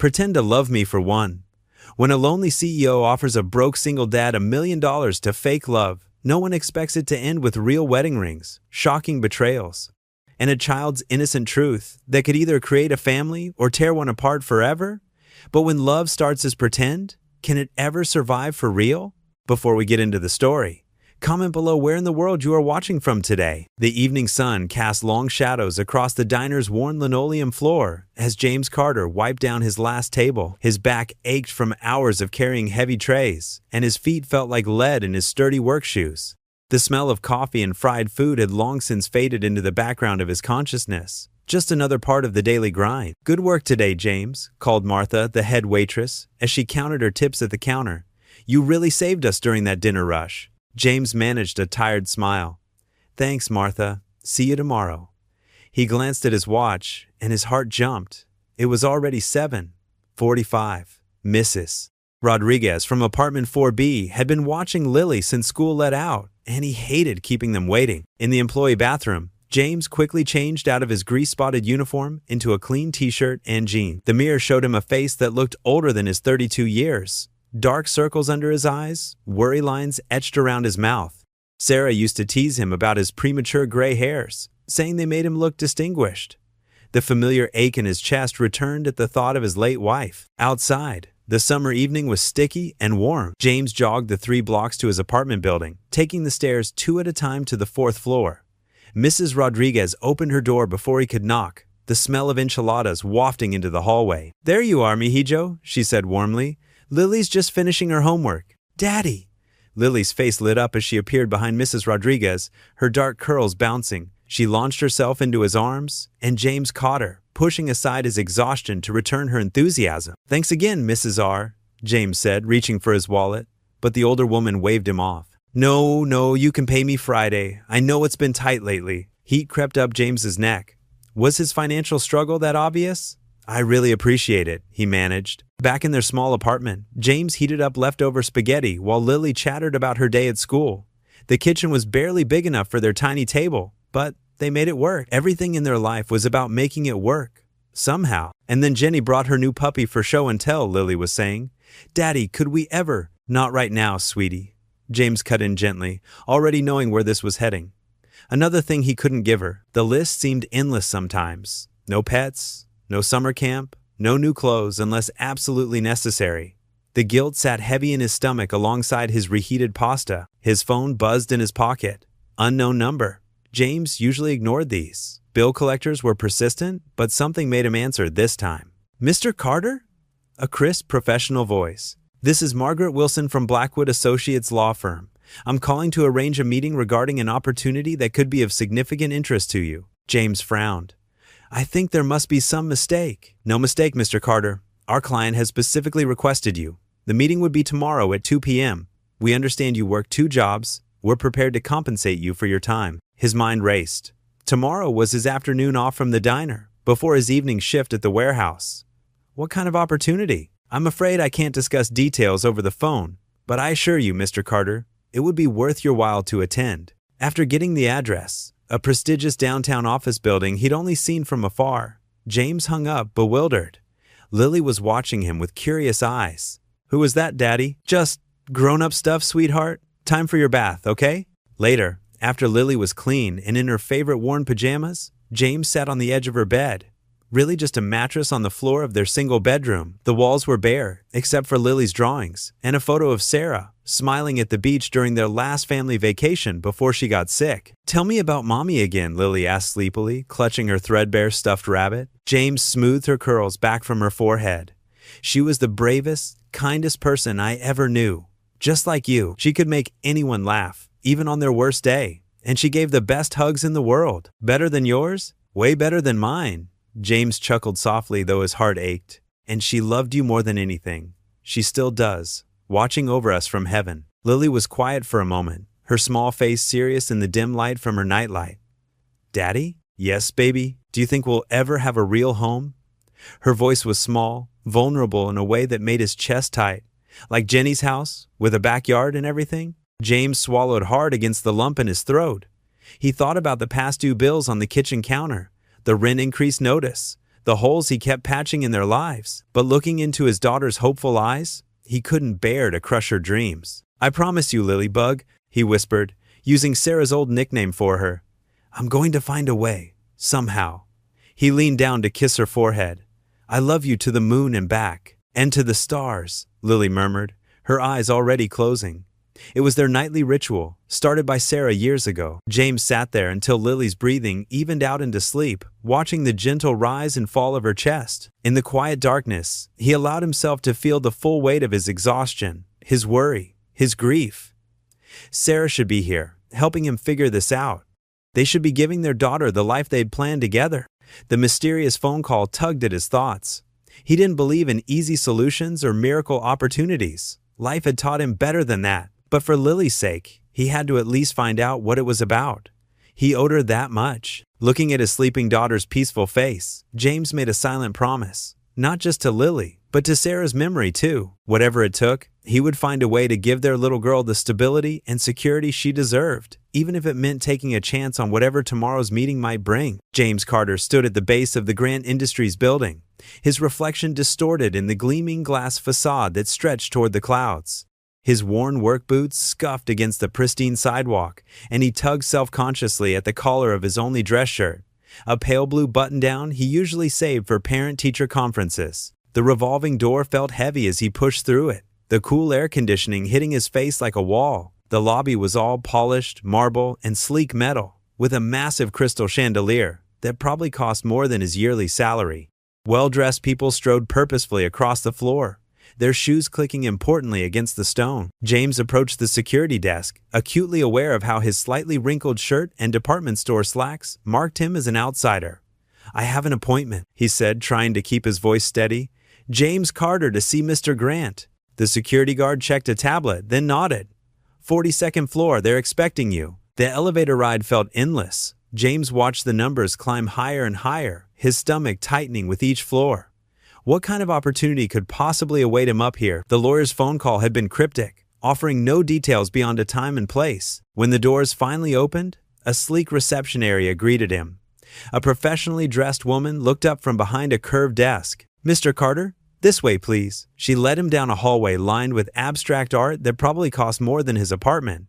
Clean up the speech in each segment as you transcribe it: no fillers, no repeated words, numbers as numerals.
Pretend to love me for one. When a lonely CEO offers a broke single dad $1 million to fake love, no one expects it to end with real wedding rings, shocking betrayals, and a child's innocent truth that could either create a family or tear one apart forever. But when love starts as pretend, can it ever survive for real? Before we get into the story, comment below where in the world you are watching from today. The evening sun cast long shadows across the diner's worn linoleum floor as James Carter wiped down his last table. His back ached from hours of carrying heavy trays, and his feet felt like lead in his sturdy work shoes. The smell of coffee and fried food had long since faded into the background of his consciousness. Just another part of the daily grind. "Good work today, James," called Martha, the head waitress, as she counted her tips at the counter. "You really saved us during that dinner rush." James managed a tired smile. "Thanks, Martha. See you tomorrow." He glanced at his watch, and his heart jumped. It was already 7:45. Mrs. Rodriguez from apartment 4B had been watching Lily since school let out, and he hated keeping them waiting. In the employee bathroom, James quickly changed out of his grease-spotted uniform into a clean t-shirt and jeans. The mirror showed him a face that looked older than his 32 years. Dark circles under his eyes, worry lines etched around his mouth. Sarah used to tease him about his premature gray hairs, saying they made him look distinguished. The familiar ache in his chest returned at the thought of his late wife. Outside, the summer evening was sticky and warm. James jogged the 3 blocks to his apartment building, taking the stairs 2 at a time to the 4th floor. Mrs. Rodriguez opened her door before he could knock, the smell of enchiladas wafting into the hallway. "There you are, mijo," she said warmly. "Lily's just finishing her homework." "Daddy!" Lily's face lit up as she appeared behind Mrs. Rodriguez, her dark curls bouncing. She launched herself into his arms, and James caught her, pushing aside his exhaustion to return her enthusiasm. "Thanks again, Mrs. R," James said, reaching for his wallet, but the older woman waved him off. No, you can pay me Friday. I know it's been tight lately." Heat crept up James's neck. Was his financial struggle that obvious? "I really appreciate it," he managed. Back in their small apartment, James heated up leftover spaghetti while Lily chattered about her day at school. The kitchen was barely big enough for their tiny table, but they made it work. Everything in their life was about making it work, somehow. And then Jenny brought her new puppy for show and tell, Lily was saying. "Daddy, could we ever—" "Not right now, sweetie," James cut in gently, already knowing where this was heading. Another thing he couldn't give her. The list seemed endless sometimes. No pets, no summer camp, no new clothes unless absolutely necessary. The guilt sat heavy in his stomach alongside his reheated pasta. His phone buzzed in his pocket. Unknown number. James usually ignored these. Bill collectors were persistent, but something made him answer this time. "Mr. Carter?" A crisp, professional voice. "This is Margaret Wilson from Blackwood Associates Law Firm. I'm calling to arrange a meeting regarding an opportunity that could be of significant interest to you." James frowned. "I think there must be some mistake." "No mistake, Mr. Carter. Our client has specifically requested you. The meeting would be tomorrow at 2 p.m. We understand you work 2 jobs. We're prepared to compensate you for your time." His mind raced. Tomorrow was his afternoon off from the diner, before his evening shift at the warehouse. What kind of opportunity? "I'm afraid I can't discuss details over the phone, but I assure you, Mr. Carter, it would be worth your while to attend." After getting the address, a prestigious downtown office building he'd only seen from afar, James hung up, bewildered. Lily was watching him with curious eyes. "Who was that, Daddy?" "Just grown-up stuff, sweetheart. Time for your bath, okay?" Later, after Lily was clean and in her favorite worn pajamas, James sat on the edge of her bed. Really just a mattress on the floor of their single bedroom. The walls were bare, except for Lily's drawings, and a photo of Sarah, smiling at the beach during their last family vacation before she got sick. "Tell me about Mommy again," Lily asked sleepily, clutching her threadbare stuffed rabbit. James smoothed her curls back from her forehead. "She was the bravest, kindest person I ever knew. Just like you, she could make anyone laugh, even on their worst day. And she gave the best hugs in the world. Better than yours? Way better than mine." James chuckled softly, though his heart ached. "And she loved you more than anything. She still does, watching over us from heaven." Lily was quiet for a moment, her small face serious in the dim light from her nightlight. "Daddy?" "Yes, baby. Do you think we'll ever have a real home?" Her voice was small, vulnerable in a way that made his chest tight. "Like Jenny's house, with a backyard and everything?" James swallowed hard against the lump in his throat. He thought about the past due bills on the kitchen counter, the rent increase notice, the holes he kept patching in their lives. But looking into his daughter's hopeful eyes, he couldn't bear to crush her dreams. "I promise you, Lilybug," he whispered, using Sarah's old nickname for her. "I'm going to find a way, somehow." He leaned down to kiss her forehead. "I love you to the moon and back, and to the stars," Lily murmured, her eyes already closing. It was their nightly ritual, started by Sarah years ago. James sat there until Lily's breathing evened out into sleep, watching the gentle rise and fall of her chest. In the quiet darkness, he allowed himself to feel the full weight of his exhaustion, his worry, his grief. Sarah should be here, helping him figure this out. They should be giving their daughter the life they'd planned together. The mysterious phone call tugged at his thoughts. He didn't believe in easy solutions or miracle opportunities. Life had taught him better than that. But for Lily's sake, he had to at least find out what it was about. He owed her that much. Looking at his sleeping daughter's peaceful face, James made a silent promise, not just to Lily, but to Sarah's memory too. Whatever it took, he would find a way to give their little girl the stability and security she deserved, even if it meant taking a chance on whatever tomorrow's meeting might bring. James Carter stood at the base of the Grant Industries building, his reflection distorted in the gleaming glass facade that stretched toward the clouds. His worn work boots scuffed against the pristine sidewalk, and he tugged self-consciously at the collar of his only dress shirt, a pale blue button-down he usually saved for parent-teacher conferences. The revolving door felt heavy as he pushed through it, the cool air conditioning hitting his face like a wall. The lobby was all polished marble and sleek metal, with a massive crystal chandelier that probably cost more than his yearly salary. Well-dressed people strode purposefully across the floor, their shoes clicking importantly against the stone. James approached the security desk, acutely aware of how his slightly wrinkled shirt and department store slacks marked him as an outsider. "I have an appointment," he said, trying to keep his voice steady. "James Carter to see Mr. Grant." The security guard checked a tablet, then nodded. 42nd floor, they're expecting you." The elevator ride felt endless. James watched the numbers climb higher and higher, his stomach tightening with each floor. What kind of opportunity could possibly await him up here? The lawyer's phone call had been cryptic, offering no details beyond a time and place. When the doors finally opened, a sleek reception area greeted him. A professionally dressed woman looked up from behind a curved desk. "Mr. Carter, this way, please." She led him down a hallway lined with abstract art that probably cost more than his apartment.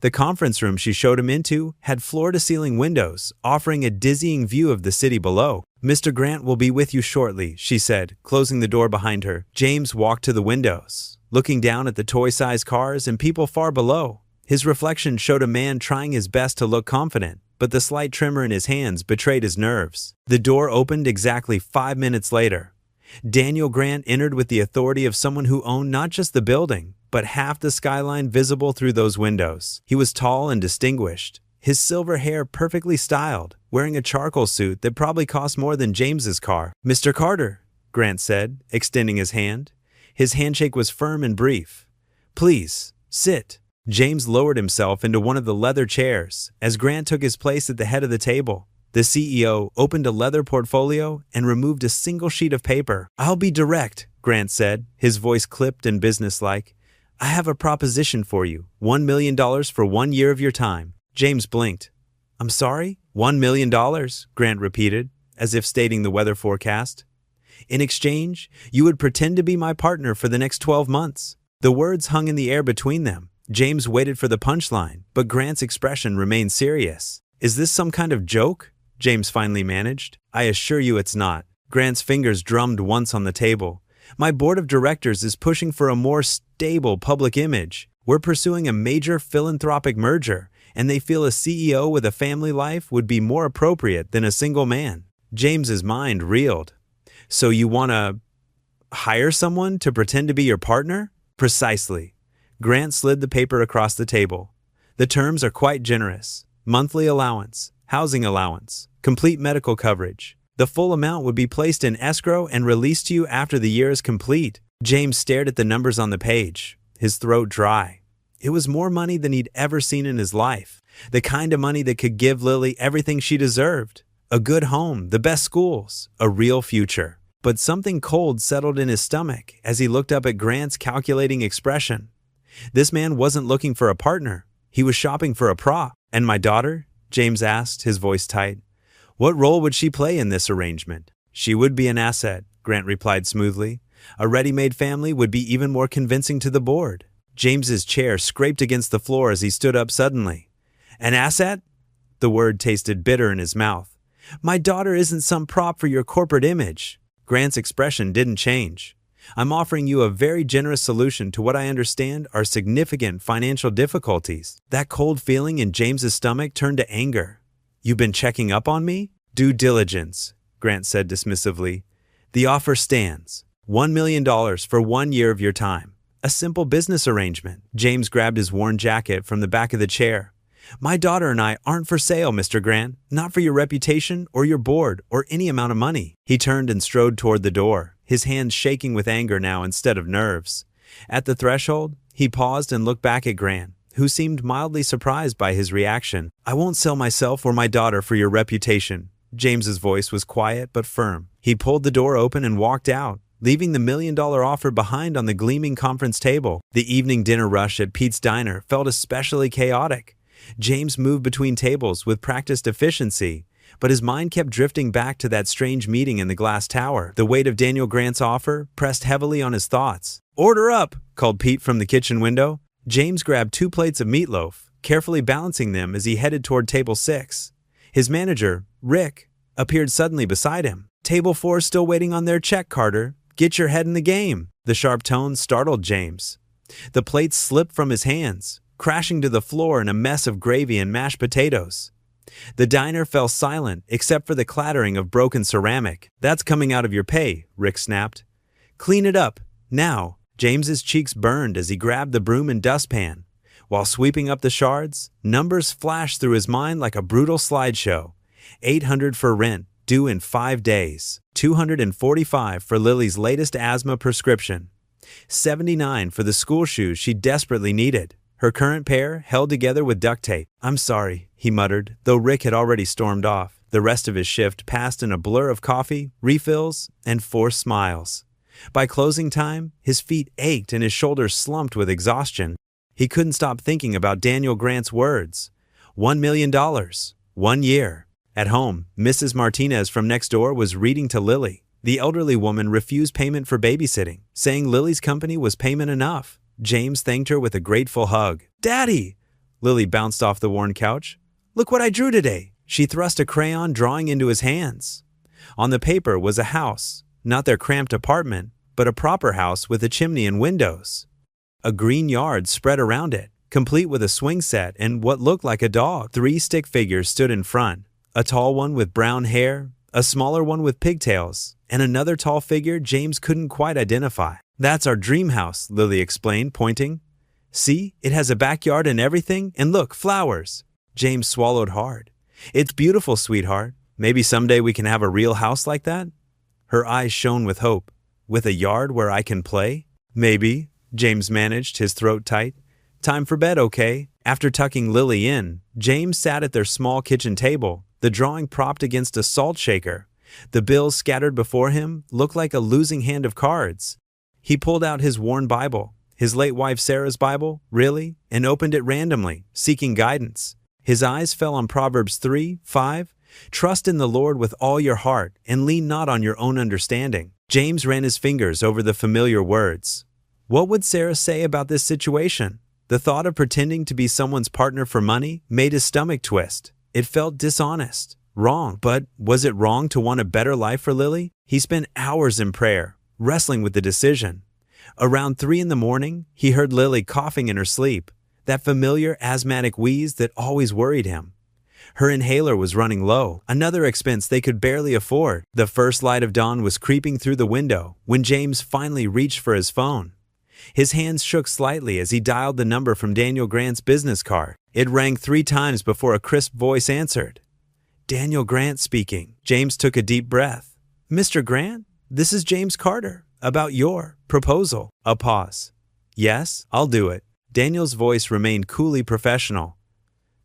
The conference room she showed him into had floor-to-ceiling windows, offering a dizzying view of the city below. "Mr. Grant will be with you shortly," she said, closing the door behind her. James walked to the windows, looking down at the toy-sized cars and people far below. His reflection showed a man trying his best to look confident, but the slight tremor in his hands betrayed his nerves. The door opened exactly 5 minutes later. Daniel Grant entered with the authority of someone who owned not just the building, but half the skyline visible through those windows. He was tall and distinguished, his silver hair perfectly styled, wearing a charcoal suit that probably cost more than James's car. "Mr. Carter," Grant said, extending his hand. His handshake was firm and brief. "Please, sit." James lowered himself into one of the leather chairs as Grant took his place at the head of the table. The CEO opened a leather portfolio and removed a single sheet of paper. "I'll be direct," Grant said, his voice clipped and businesslike. "I have a proposition for you. $1 million for 1 year of your time." James blinked. "I'm sorry? $1 million, Grant repeated, as if stating the weather forecast. "In exchange, you would pretend to be my partner for the next 12 months. The words hung in the air between them. James waited for the punchline, but Grant's expression remained serious. "Is this some kind of joke?" James finally managed. "I assure you it's not." Grant's fingers drummed once on the table. "My board of directors is pushing for a more stable public image. We're pursuing a major philanthropic merger, and they feel a CEO with a family life would be more appropriate than a single man." James's mind reeled. "So you want to hire someone to pretend to be your partner?" "Precisely." Grant slid the paper across the table. "The terms are quite generous. Monthly allowance, housing allowance, complete medical coverage. The full amount would be placed in escrow and released to you after the year is complete." James stared at the numbers on the page, his throat dry. It was more money than he'd ever seen in his life, the kind of money that could give Lily everything she deserved. A good home, the best schools, a real future. But something cold settled in his stomach as he looked up at Grant's calculating expression. This man wasn't looking for a partner. He was shopping for a prop. "And my daughter?" James asked, his voice tight. "What role would she play in this arrangement?" She would be an asset, Grant replied smoothly. A ready-made family would be even more convincing to the board. James's chair scraped against the floor as he stood up suddenly. An asset? The word tasted bitter in his mouth. My daughter isn't some prop for your corporate image. Grant's expression didn't change. I'm offering you a very generous solution to what I understand are significant financial difficulties. That cold feeling in James's stomach turned to anger. You've been checking up on me? Due diligence, Grant said dismissively. The offer stands. $1 million for 1 year of your time. A simple business arrangement. James grabbed his worn jacket from the back of the chair. My daughter and I aren't for sale, Mr. Grant. Not for your reputation or your board or any amount of money. He turned and strode toward the door, his hands shaking with anger now instead of nerves. At the threshold, he paused and looked back at Grant, who seemed mildly surprised by his reaction. I won't sell myself or my daughter for your reputation. James's voice was quiet but firm. He pulled the door open and walked out, leaving the $1 million offer behind on the gleaming conference table. The evening dinner rush at Pete's Diner felt especially chaotic. James moved between tables with practiced efficiency, but his mind kept drifting back to that strange meeting in the glass tower. The weight of Daniel Grant's offer pressed heavily on his thoughts. Order up, called Pete from the kitchen window. James grabbed 2 plates of meatloaf, carefully balancing them as he headed toward table 6. His manager, Rick, appeared suddenly beside him. Table 4 still waiting on their check, Carter. Get your head in the game. The sharp tone startled James. The plates slipped from his hands, crashing to the floor in a mess of gravy and mashed potatoes. The diner fell silent except for the clattering of broken ceramic. That's coming out of your pay, Rick snapped. Clean it up, now. James's cheeks burned as he grabbed the broom and dustpan. While sweeping up the shards, numbers flashed through his mind like a brutal slideshow. $800 for rent, due in 5 days. $245 for Lily's latest asthma prescription. $79 for the school shoes she desperately needed. Her current pair held together with duct tape. I'm sorry, he muttered, though Rick had already stormed off. The rest of his shift passed in a blur of coffee, refills, and forced smiles. By closing time, his feet ached and his shoulders slumped with exhaustion. He couldn't stop thinking about Daniel Grant's words. $1 million. 1 year. At home, Mrs. Martinez from next door was reading to Lily. The elderly woman refused payment for babysitting, saying Lily's company was payment enough. James thanked her with a grateful hug. Daddy! Lily bounced off the worn couch. Look what I drew today. She thrust a crayon drawing into his hands. On the paper was a house, not their cramped apartment, but a proper house with a chimney and windows. A green yard spread around it, complete with a swing set and what looked like a dog. 3 stick figures stood in front, a tall one with brown hair, a smaller one with pigtails, and another tall figure James couldn't quite identify. That's our dream house, Lily explained, pointing. See, it has a backyard and everything, and look, flowers. James swallowed hard. It's beautiful, sweetheart. Maybe someday we can have a real house like that? Her eyes shone with hope. With a yard where I can play? Maybe, James managed, his throat tight. Time for bed, okay? After tucking Lily in, James sat at their small kitchen table, the drawing propped against a salt shaker. The bills scattered before him looked like a losing hand of cards. He pulled out his worn Bible, his late wife Sarah's Bible, really, and opened it randomly, seeking guidance. His eyes fell on Proverbs 3:5. Trust in the Lord with all your heart and lean not on your own understanding. James ran his fingers over the familiar words. What would Sarah say about this situation? The thought of pretending to be someone's partner for money made his stomach twist. It felt dishonest, wrong, but was it wrong to want a better life for Lily? He spent hours in prayer, wrestling with the decision. Around 3 a.m, he heard Lily coughing in her sleep, that familiar asthmatic wheeze that always worried him. Her inhaler was running low, another expense they could barely afford. The first light of dawn was creeping through the window when James finally reached for his phone. His hands shook slightly as he dialed the number from Daniel Grant's business card. It rang 3 times before a crisp voice answered. Daniel Grant speaking. James took a deep breath. Mr. Grant, this is James Carter, about your proposal. A pause. Yes, I'll do it. Daniel's voice remained coolly professional.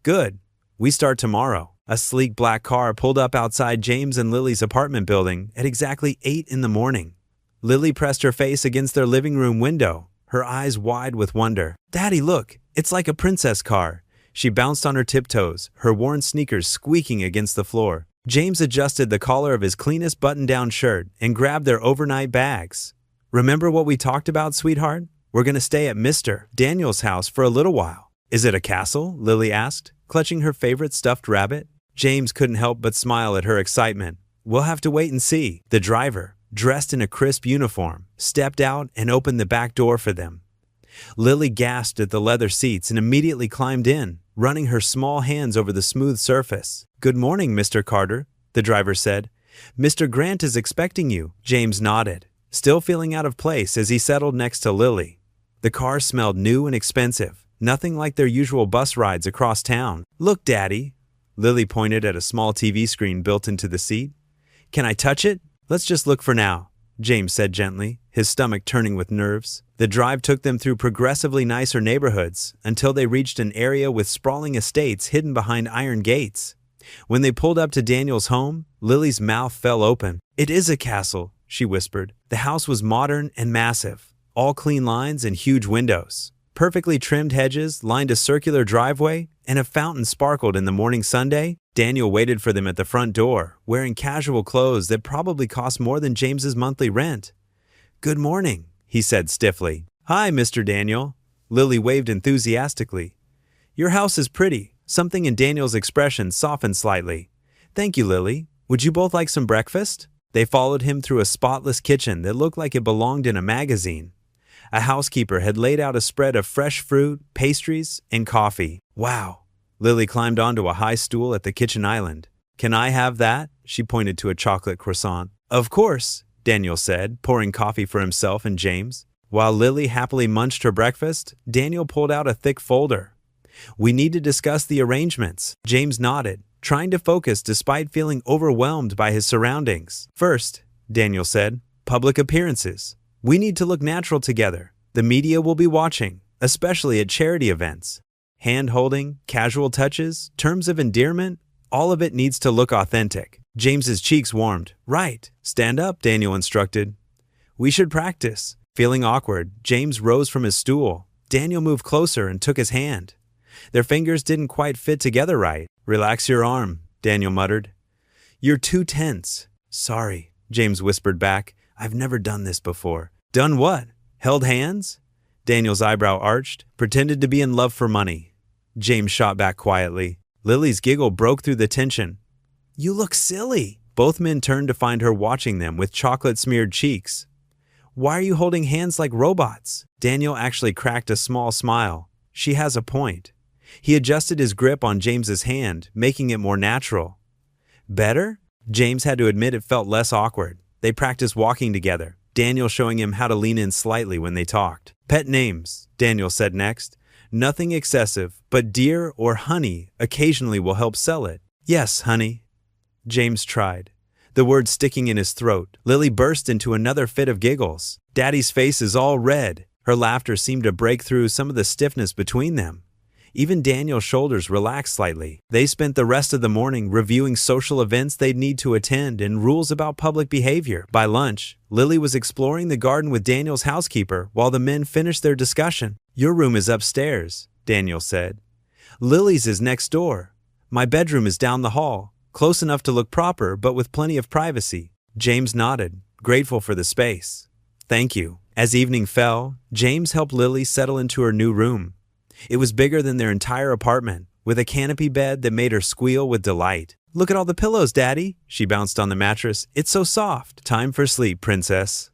Good. We start tomorrow. A sleek black car pulled up outside James and Lily's apartment building at exactly 8 a.m. Lily pressed her face against their living room window, her eyes wide with wonder. Daddy, look, it's like a princess car. She bounced on her tiptoes, her worn sneakers squeaking against the floor. James adjusted the collar of his cleanest button-down shirt and grabbed their overnight bags. "Remember what we talked about, sweetheart? We're going to stay at Mr. Daniel's house for a little while." "Is it a castle?" Lily asked, clutching her favorite stuffed rabbit. James couldn't help but smile at her excitement. "We'll have to wait and see." The driver, dressed in a crisp uniform, stepped out and opened the back door for them. Lily gasped at the leather seats and immediately climbed in, running her small hands over the smooth surface. "Good morning, Mr. Carter," the driver said. "Mr. Grant is expecting you." James nodded, still feeling out of place as he settled next to Lily. The car smelled new and expensive, nothing like their usual bus rides across town. "Look, Daddy." Lily pointed at a small TV screen built into the seat. "Can I touch it?" "Let's just look for now," James said gently, his stomach turning with nerves. The drive took them through progressively nicer neighborhoods until they reached an area with sprawling estates hidden behind iron gates. When they pulled up to Daniel's home, Lily's mouth fell open. "It is a castle," she whispered. The house was modern and massive, all clean lines and huge windows. Perfectly trimmed hedges lined a circular driveway, and a fountain sparkled in the morning sunday. Daniel waited for them at the front door, wearing casual clothes that probably cost more than James's monthly rent. "Good morning," he said stiffly. "Hi, Mr. Daniel." Lily waved enthusiastically. "Your house is pretty." Something in Daniel's expression softened slightly. "Thank you, Lily. Would you both like some breakfast?" They followed him through a spotless kitchen that looked like it belonged in a magazine. A housekeeper had laid out a spread of fresh fruit, pastries, and coffee. "Wow." Lily climbed onto a high stool at the kitchen island. "Can I have that?" She pointed to a chocolate croissant. "Of course," Daniel said, pouring coffee for himself and James. While Lily happily munched her breakfast, Daniel pulled out a thick folder. "We need to discuss the arrangements." James nodded, trying to focus despite feeling overwhelmed by his surroundings. "First," Daniel said, "public appearances. We need to look natural together. The media will be watching, especially at charity events. Hand-holding, casual touches, terms of endearment, all of it needs to look authentic." James's cheeks warmed. "Right. Stand up," Daniel instructed. "We should practice." Feeling awkward, James rose from his stool. Daniel moved closer and took his hand. Their fingers didn't quite fit together right. "Relax your arm," Daniel muttered. "You're too tense." "Sorry," James whispered back. "I've never done this before." "Done what? Held hands?" Daniel's eyebrow arched. "Pretended to be in love for money." James shot back quietly. Lily's giggle broke through the tension. "You look silly." Both men turned to find her watching them with chocolate-smeared cheeks. "Why are you holding hands like robots?" Daniel actually cracked a small smile. "She has a point." He adjusted his grip on James's hand, making it more natural. "Better?" James had to admit it felt less awkward. They practiced walking together, Daniel showing him how to lean in slightly when they talked. "Pet names," Daniel said next. "Nothing excessive, but dear or honey occasionally will help sell it." "Yes, honey." James tried, the word sticking in his throat. Lily burst into another fit of giggles. "Daddy's face is all red." Her laughter seemed to break through some of the stiffness between them. Even Daniel's shoulders relaxed slightly. They spent the rest of the morning reviewing social events they'd need to attend and rules about public behavior. By lunch, Lily was exploring the garden with Daniel's housekeeper while the men finished their discussion. "Your room is upstairs," Daniel said. "Lily's is next door. My bedroom is down the hall, close enough to look proper but with plenty of privacy." James nodded, grateful for the space. "Thank you." As evening fell, James helped Lily settle into her new room. It was bigger than their entire apartment, with a canopy bed that made her squeal with delight. "Look at all the pillows, Daddy." She bounced on the mattress. "It's so soft." "Time for sleep, princess."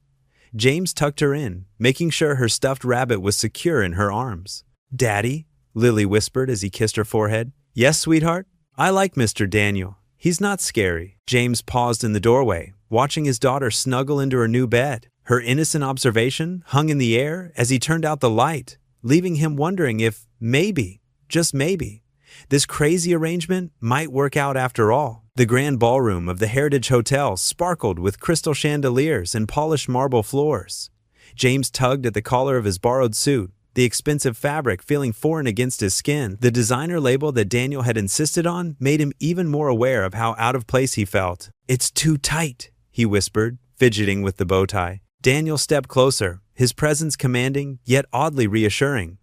James tucked her in, making sure her stuffed rabbit was secure in her arms. "Daddy?" Lily whispered as he kissed her forehead. "Yes, sweetheart? I like Mr. Daniel. He's not scary." James paused in the doorway, watching his daughter snuggle into her new bed. Her innocent observation hung in the air as he turned out the light, leaving him wondering if maybe, just maybe, this crazy arrangement might work out after all. The grand ballroom of the Heritage Hotel sparkled with crystal chandeliers and polished marble floors. James tugged at the collar of his borrowed suit, the expensive fabric feeling foreign against his skin. The designer label that Daniel had insisted on made him even more aware of how out of place he felt. "It's too tight," he whispered, fidgeting with the bow tie. Daniel stepped closer, his presence commanding, yet oddly reassuring.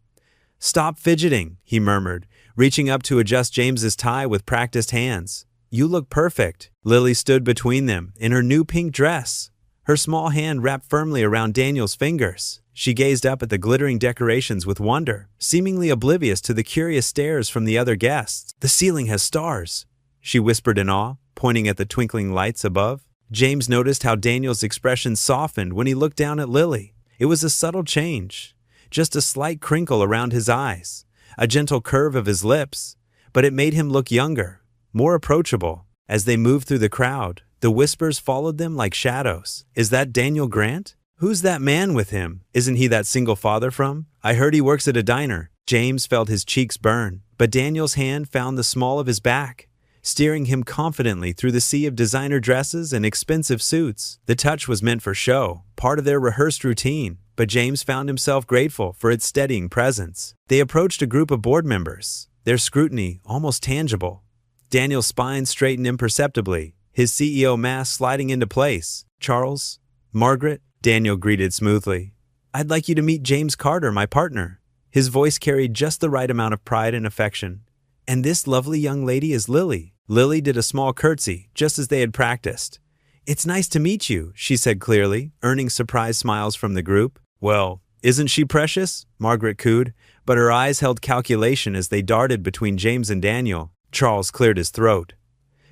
"Stop fidgeting," he murmured, reaching up to adjust James's tie with practiced hands. "You look perfect." Lily stood between them in her new pink dress, her small hand wrapped firmly around Daniel's fingers. She gazed up at the glittering decorations with wonder, seemingly oblivious to the curious stares from the other guests. "The ceiling has stars," she whispered in awe, pointing at the twinkling lights above. James noticed how Daniel's expression softened when he looked down at Lily. It was a subtle change, just a slight crinkle around his eyes, a gentle curve of his lips, but it made him look younger, more approachable. As they moved through the crowd, the whispers followed them like shadows. "Is that Daniel Grant? Who's that man with him? Isn't he that single father from? I heard he works at a diner." James felt his cheeks burn, but Daniel's hand found the small of his back, steering him confidently through the sea of designer dresses and expensive suits. The touch was meant for show, part of their rehearsed routine, but James found himself grateful for its steadying presence. They approached a group of board members, their scrutiny almost tangible. Daniel's spine straightened imperceptibly, his CEO mask sliding into place. "Charles? Margaret?" Daniel greeted smoothly. "I'd like you to meet James Carter, my partner." His voice carried just the right amount of pride and affection. "And this lovely young lady is Lily." Lily did a small curtsy, just as they had practiced. "It's nice to meet you," she said clearly, earning surprised smiles from the group. "Well, isn't she precious?" Margaret cooed, but her eyes held calculation as they darted between James and Daniel. Charles cleared his throat.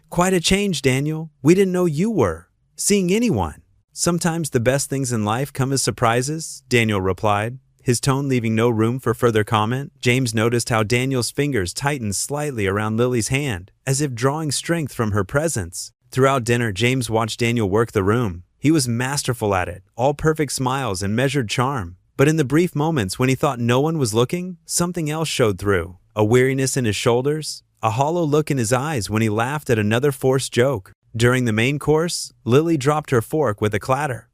"Quite a change, Daniel. We didn't know you were seeing anyone." "Sometimes the best things in life come as surprises," Daniel replied, his tone leaving no room for further comment. James noticed how Daniel's fingers tightened slightly around Lily's hand, as if drawing strength from her presence. Throughout dinner, James watched Daniel work the room. He was masterful at it, all perfect smiles and measured charm. But in the brief moments when he thought no one was looking, something else showed through. A weariness in his shoulders, a hollow look in his eyes when he laughed at another forced joke. During the main course, Lily dropped her fork with a clatter.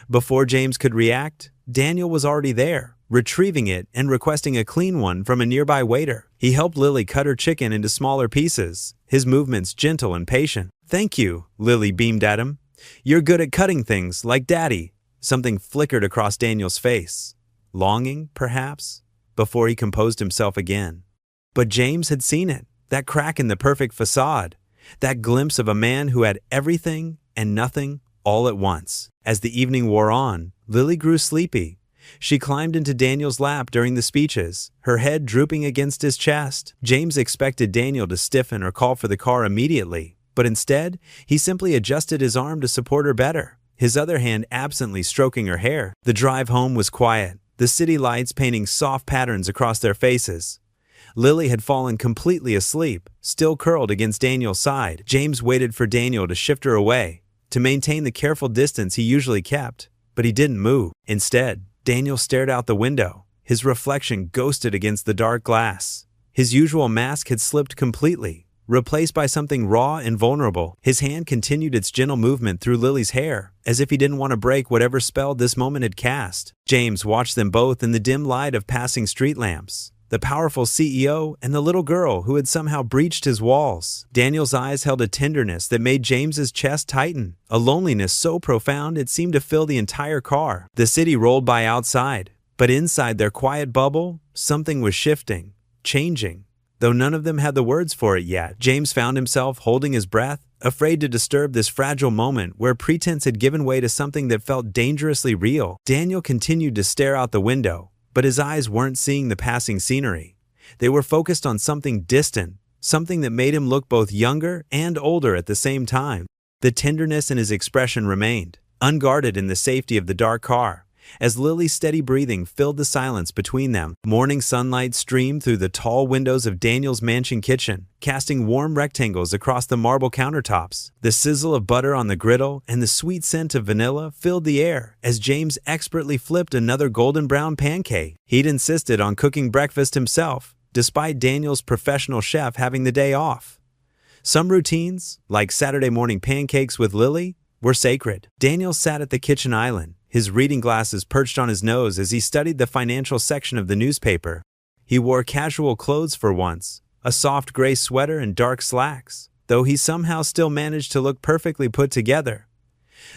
Before James could react, Daniel was already there, retrieving it and requesting a clean one from a nearby waiter. He helped Lily cut her chicken into smaller pieces, his movements gentle and patient. "Thank you," Lily beamed at him. "You're good at cutting things, like Daddy." Something flickered across Daniel's face. Longing, perhaps, before he composed himself again. But James had seen it, that crack in the perfect facade, that glimpse of a man who had everything and nothing all at once. As the evening wore on, Lily grew sleepy. She climbed into Daniel's lap during the speeches, her head drooping against his chest. James expected Daniel to stiffen or call for the car immediately, but instead, he simply adjusted his arm to support her better, his other hand absently stroking her hair. The drive home was quiet, the city lights painting soft patterns across their faces. Lily had fallen completely asleep, still curled against Daniel's side. James waited for Daniel to shift her away, to maintain the careful distance he usually kept, but he didn't move. Instead, Daniel stared out the window, his reflection ghosted against the dark glass. His usual mask had slipped completely, replaced by something raw and vulnerable. His hand continued its gentle movement through Lily's hair, as if he didn't want to break whatever spell this moment had cast. James watched them both in the dim light of passing street lamps, the powerful CEO and the little girl who had somehow breached his walls. Daniel's eyes held a tenderness that made James's chest tighten, a loneliness so profound it seemed to fill the entire car. The city rolled by outside, but inside their quiet bubble, something was shifting, changing. Though none of them had the words for it yet, James found himself holding his breath, afraid to disturb this fragile moment where pretense had given way to something that felt dangerously real. Daniel continued to stare out the window, but his eyes weren't seeing the passing scenery. They were focused on something distant, something that made him look both younger and older at the same time. The tenderness in his expression remained, unguarded in the safety of the dark car, as Lily's steady breathing filled the silence between them. Morning sunlight streamed through the tall windows of Daniel's mansion kitchen, casting warm rectangles across the marble countertops. The sizzle of butter on the griddle and the sweet scent of vanilla filled the air as James expertly flipped another golden brown pancake. He'd insisted on cooking breakfast himself, despite Daniel's professional chef having the day off. Some routines, like Saturday morning pancakes with Lily, were sacred. Daniel sat at the kitchen island, his reading glasses perched on his nose as he studied the financial section of the newspaper. He wore casual clothes for once, a soft gray sweater and dark slacks, though he somehow still managed to look perfectly put together.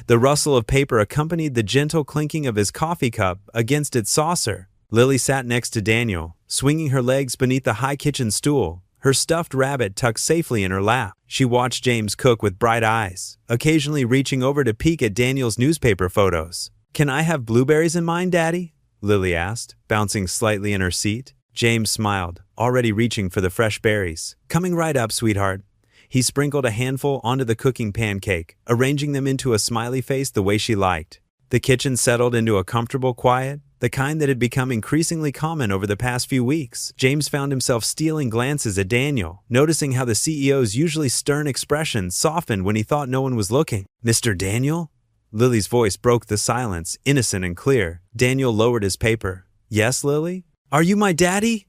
The rustle of paper accompanied the gentle clinking of his coffee cup against its saucer. Lily sat next to Daniel, swinging her legs beneath the high kitchen stool, her stuffed rabbit tucked safely in her lap. She watched James cook with bright eyes, occasionally reaching over to peek at Daniel's newspaper photos. "Can I have blueberries in mine, Daddy?" Lily asked, bouncing slightly in her seat. James smiled, already reaching for the fresh berries. "Coming right up, sweetheart." He sprinkled a handful onto the cooking pancake, arranging them into a smiley face the way she liked. The kitchen settled into a comfortable quiet, the kind that had become increasingly common over the past few weeks. James found himself stealing glances at Daniel, noticing how the CEO's usually stern expression softened when he thought no one was looking. "Mr. Daniel?" Lily's voice broke the silence, innocent and clear. Daniel lowered his paper. "Yes, Lily? Are you my daddy?"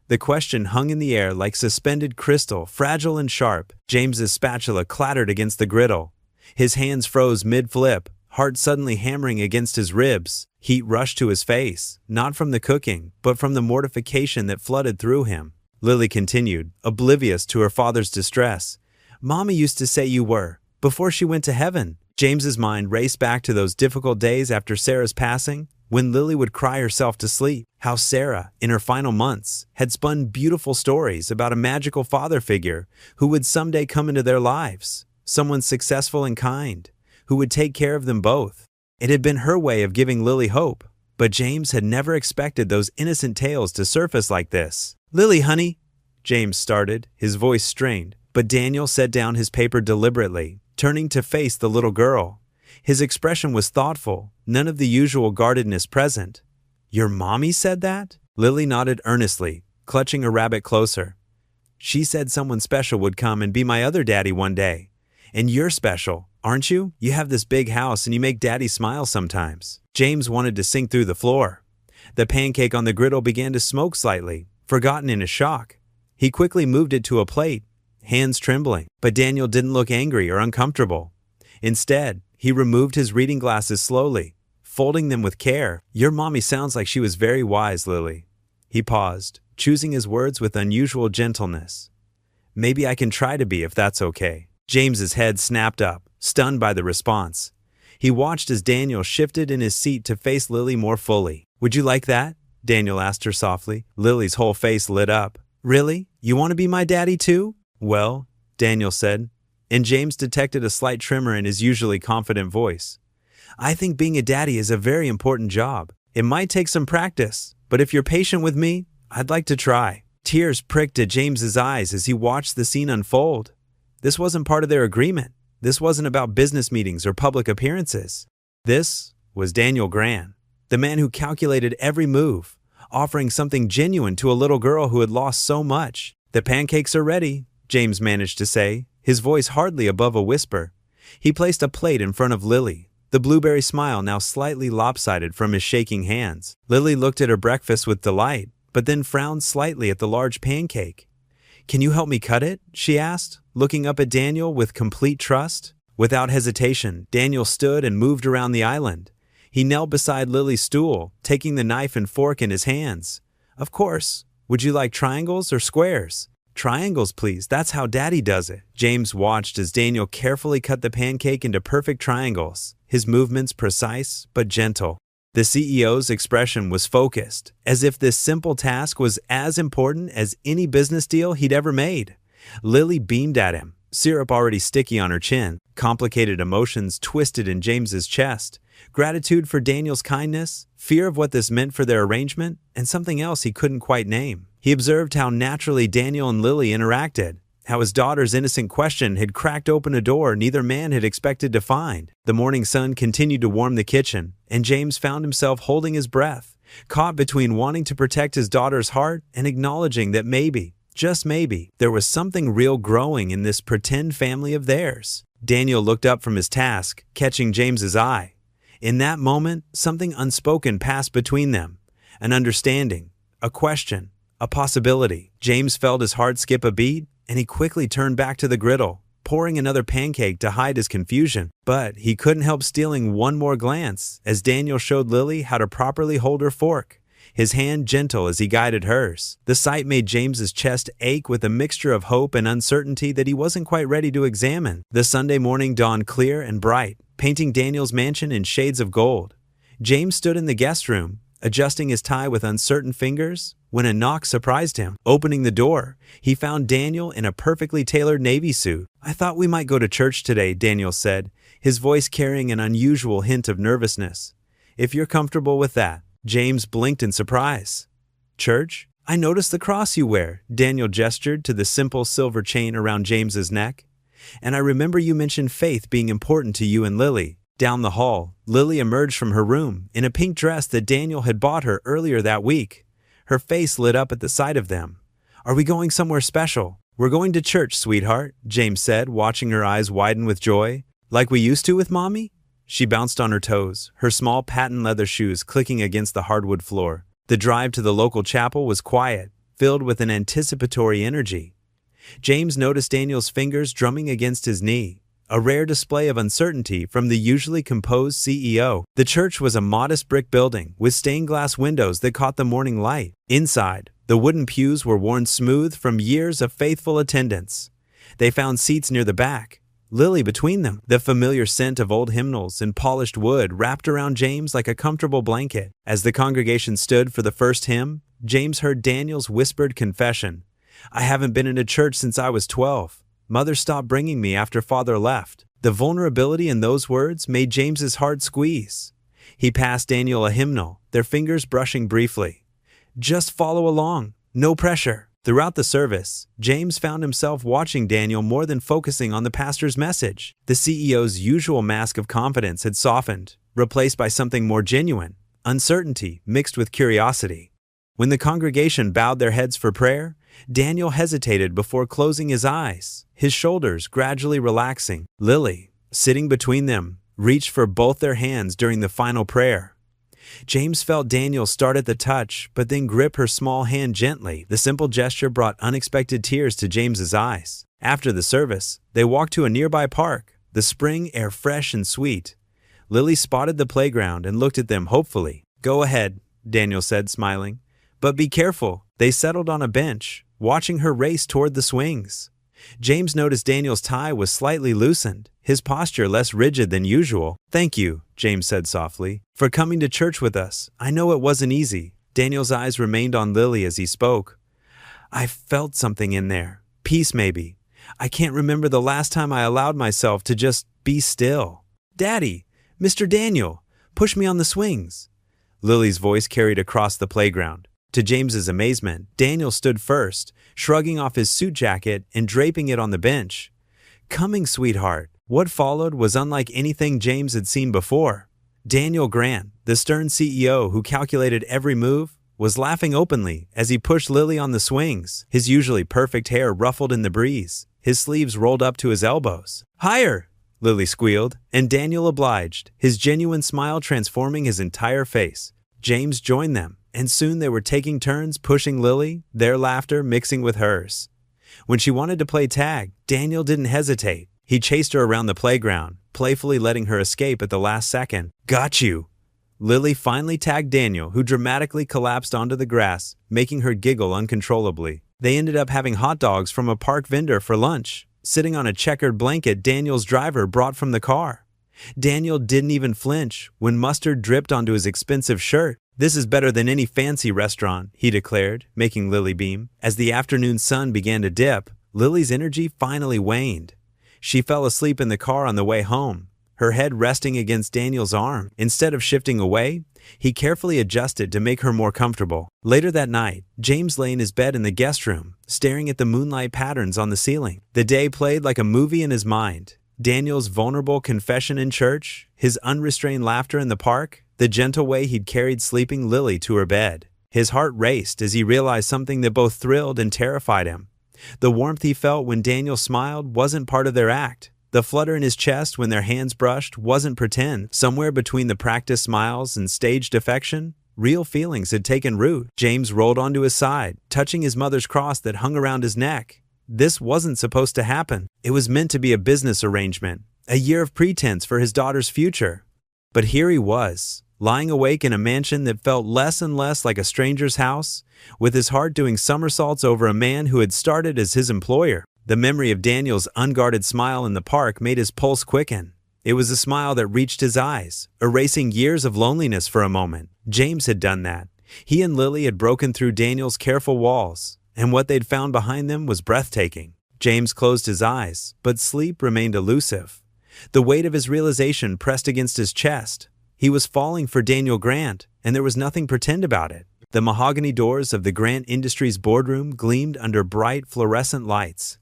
The question hung in the air like suspended crystal, fragile and sharp. James's spatula clattered against the griddle. His hands froze mid-flip, heart suddenly hammering against his ribs. Heat rushed to his face, not from the cooking, but from the mortification that flooded through him. Lily continued, oblivious to her father's distress. "Mommy used to say you were, before she went to heaven." James's mind raced back to those difficult days after Sarah's passing, when Lily would cry herself to sleep. How Sarah, in her final months, had spun beautiful stories about a magical father figure who would someday come into their lives, someone successful and kind, who would take care of them both. It had been her way of giving Lily hope, but James had never expected those innocent tales to surface like this. "Lily, honey," James started, his voice strained, but Daniel set down his paper deliberately, turning to face the little girl. His expression was thoughtful, none of the usual guardedness present. "Your mommy said that?" Lily nodded earnestly, clutching her rabbit closer. "She said someone special would come and be my other daddy one day. And you're special, aren't you? You have this big house and you make Daddy smile sometimes." James wanted to sink through the floor. The pancake on the griddle began to smoke slightly, forgotten in his shock. He quickly moved it to a plate, hands trembling, but Daniel didn't look angry or uncomfortable. Instead, he removed his reading glasses slowly, folding them with care. "Your mommy sounds like she was very wise, Lily." He paused, choosing his words with unusual gentleness. "Maybe I can try to be if that's okay." James's head snapped up, stunned by the response. He watched as Daniel shifted in his seat to face Lily more fully. "Would you like that?" Daniel asked her softly. Lily's whole face lit up. "Really? You want to be my daddy too?" "Well," Daniel said, and James detected a slight tremor in his usually confident voice. "I think being a daddy is a very important job. It might take some practice, but if you're patient with me, I'd like to try." Tears pricked at James's eyes as he watched the scene unfold. This wasn't part of their agreement. This wasn't about business meetings or public appearances. This was Daniel Gran, the man who calculated every move, offering something genuine to a little girl who had lost so much. "The pancakes are ready," James managed to say, his voice hardly above a whisper. He placed a plate in front of Lily, the blueberry smile now slightly lopsided from his shaking hands. Lily looked at her breakfast with delight, but then frowned slightly at the large pancake. "Can you help me cut it?" she asked, looking up at Daniel with complete trust. Without hesitation, Daniel stood and moved around the island. He knelt beside Lily's stool, taking the knife and fork in his hands. "Of course. Would you like triangles or squares?" "Triangles, please. That's how Daddy does it." James watched as Daniel carefully cut the pancake into perfect triangles, his movements precise but gentle. The CEO's expression was focused, as if this simple task was as important as any business deal he'd ever made. Lily beamed at him, syrup already sticky on her chin. Complicated emotions twisted in James's chest. Gratitude for Daniel's kindness, fear of what this meant for their arrangement, and something else he couldn't quite name. He observed how naturally Daniel and Lily interacted, how his daughter's innocent question had cracked open a door neither man had expected to find. The morning sun continued to warm the kitchen, and James found himself holding his breath, caught between wanting to protect his daughter's heart and acknowledging that maybe, just maybe, there was something real growing in this pretend family of theirs. Daniel looked up from his task, catching James's eye. In that moment, something unspoken passed between them, an understanding, a question, a possibility. James felt his heart skip a beat, and he quickly turned back to the griddle, pouring another pancake to hide his confusion. But he couldn't help stealing one more glance as Daniel showed Lily how to properly hold her fork, his hand gentle as he guided hers. The sight made James's chest ache with a mixture of hope and uncertainty that he wasn't quite ready to examine. The Sunday morning dawned clear and bright, painting Daniel's mansion in shades of gold. James stood in the guest room, adjusting his tie with uncertain fingers, when a knock surprised him. Opening the door, he found Daniel in a perfectly tailored navy suit. "I thought we might go to church today," Daniel said, his voice carrying an unusual hint of nervousness. "If you're comfortable with that." James blinked in surprise. "Church? I noticed the cross you wear," Daniel gestured to the simple silver chain around James's neck. "And I remember you mentioned faith being important to you and Lily." Down the hall, Lily emerged from her room in a pink dress that Daniel had bought her earlier that week. Her face lit up at the sight of them. "Are we going somewhere special?" "We're going to church, sweetheart," James said, watching her eyes widen with joy. "Like we used to with Mommy?" She bounced on her toes, her small patent leather shoes clicking against the hardwood floor. The drive to the local chapel was quiet, filled with an anticipatory energy. James noticed Daniel's fingers drumming against his knee, a rare display of uncertainty from the usually composed CEO. The church was a modest brick building with stained glass windows that caught the morning light. Inside, the wooden pews were worn smooth from years of faithful attendance. They found seats near the back, Lily between them. The familiar scent of old hymnals and polished wood wrapped around James like a comfortable blanket. As the congregation stood for the first hymn, James heard Daniel's whispered confession. "I haven't been in a church since I was 12. Mother stopped bringing me after Father left." The vulnerability in those words made James's heart squeeze. He passed Daniel a hymnal, their fingers brushing briefly. "Just follow along, no pressure." Throughout the service, James found himself watching Daniel more than focusing on the pastor's message. The CEO's usual mask of confidence had softened, replaced by something more genuine, uncertainty mixed with curiosity. When the congregation bowed their heads for prayer, Daniel hesitated before closing his eyes, his shoulders gradually relaxing. Lily, sitting between them, reached for both their hands during the final prayer. James felt Daniel start at the touch, but then grip her small hand gently. The simple gesture brought unexpected tears to James's eyes. After the service, they walked to a nearby park, the spring air fresh and sweet. Lily spotted the playground and looked at them hopefully. "Go ahead," Daniel said, smiling. "But be careful." They settled on a bench, watching her race toward the swings. James noticed Daniel's tie was slightly loosened, his posture less rigid than usual. "Thank you," James said softly, "for coming to church with us. I know it wasn't easy." Daniel's eyes remained on Lily as he spoke. "I felt something in there. Peace, maybe. I can't remember the last time I allowed myself to just be still." "Daddy, Mr. Daniel, push me on the swings." Lily's voice carried across the playground. To James's amazement, Daniel stood first, shrugging off his suit jacket and draping it on the bench. "Coming, sweetheart." What followed was unlike anything James had seen before. Daniel Grant, the stern CEO who calculated every move, was laughing openly as he pushed Lily on the swings, his usually perfect hair ruffled in the breeze, his sleeves rolled up to his elbows. "Higher!" Lily squealed, and Daniel obliged, his genuine smile transforming his entire face. James joined them, and soon they were taking turns pushing Lily, their laughter mixing with hers. When she wanted to play tag, Daniel didn't hesitate. He chased her around the playground, playfully letting her escape at the last second. "Got you!" Lily finally tagged Daniel, who dramatically collapsed onto the grass, making her giggle uncontrollably. They ended up having hot dogs from a park vendor for lunch, sitting on a checkered blanket Daniel's driver brought from the car. Daniel didn't even flinch when mustard dripped onto his expensive shirt. "This is better than any fancy restaurant," he declared, making Lily beam. As the afternoon sun began to dip, Lily's energy finally waned. She fell asleep in the car on the way home, her head resting against Daniel's arm. Instead of shifting away, he carefully adjusted to make her more comfortable. Later that night, James lay in his bed in the guest room, staring at the moonlight patterns on the ceiling. The day played like a movie in his mind. Daniel's vulnerable confession in church, his unrestrained laughter in the park, the gentle way he'd carried sleeping Lily to her bed. His heart raced as he realized something that both thrilled and terrified him. The warmth he felt when Daniel smiled wasn't part of their act. The flutter in his chest when their hands brushed wasn't pretend. Somewhere between the practiced smiles and staged affection, real feelings had taken root. James rolled onto his side, touching his mother's cross that hung around his neck. This wasn't supposed to happen. It was meant to be a business arrangement, a year of pretense for his daughter's future. But here he was, lying awake in a mansion that felt less and less like a stranger's house, with his heart doing somersaults over a man who had started as his employer. The memory of Daniel's unguarded smile in the park made his pulse quicken. It was a smile that reached his eyes, erasing years of loneliness for a moment. James had done that. He and Lily had broken through Daniel's careful walls, and what they'd found behind them was breathtaking. James closed his eyes, but sleep remained elusive. The weight of his realization pressed against his chest. He was falling for Daniel Grant, and there was nothing pretend about it. The mahogany doors of the Grant Industries boardroom gleamed under bright fluorescent lights.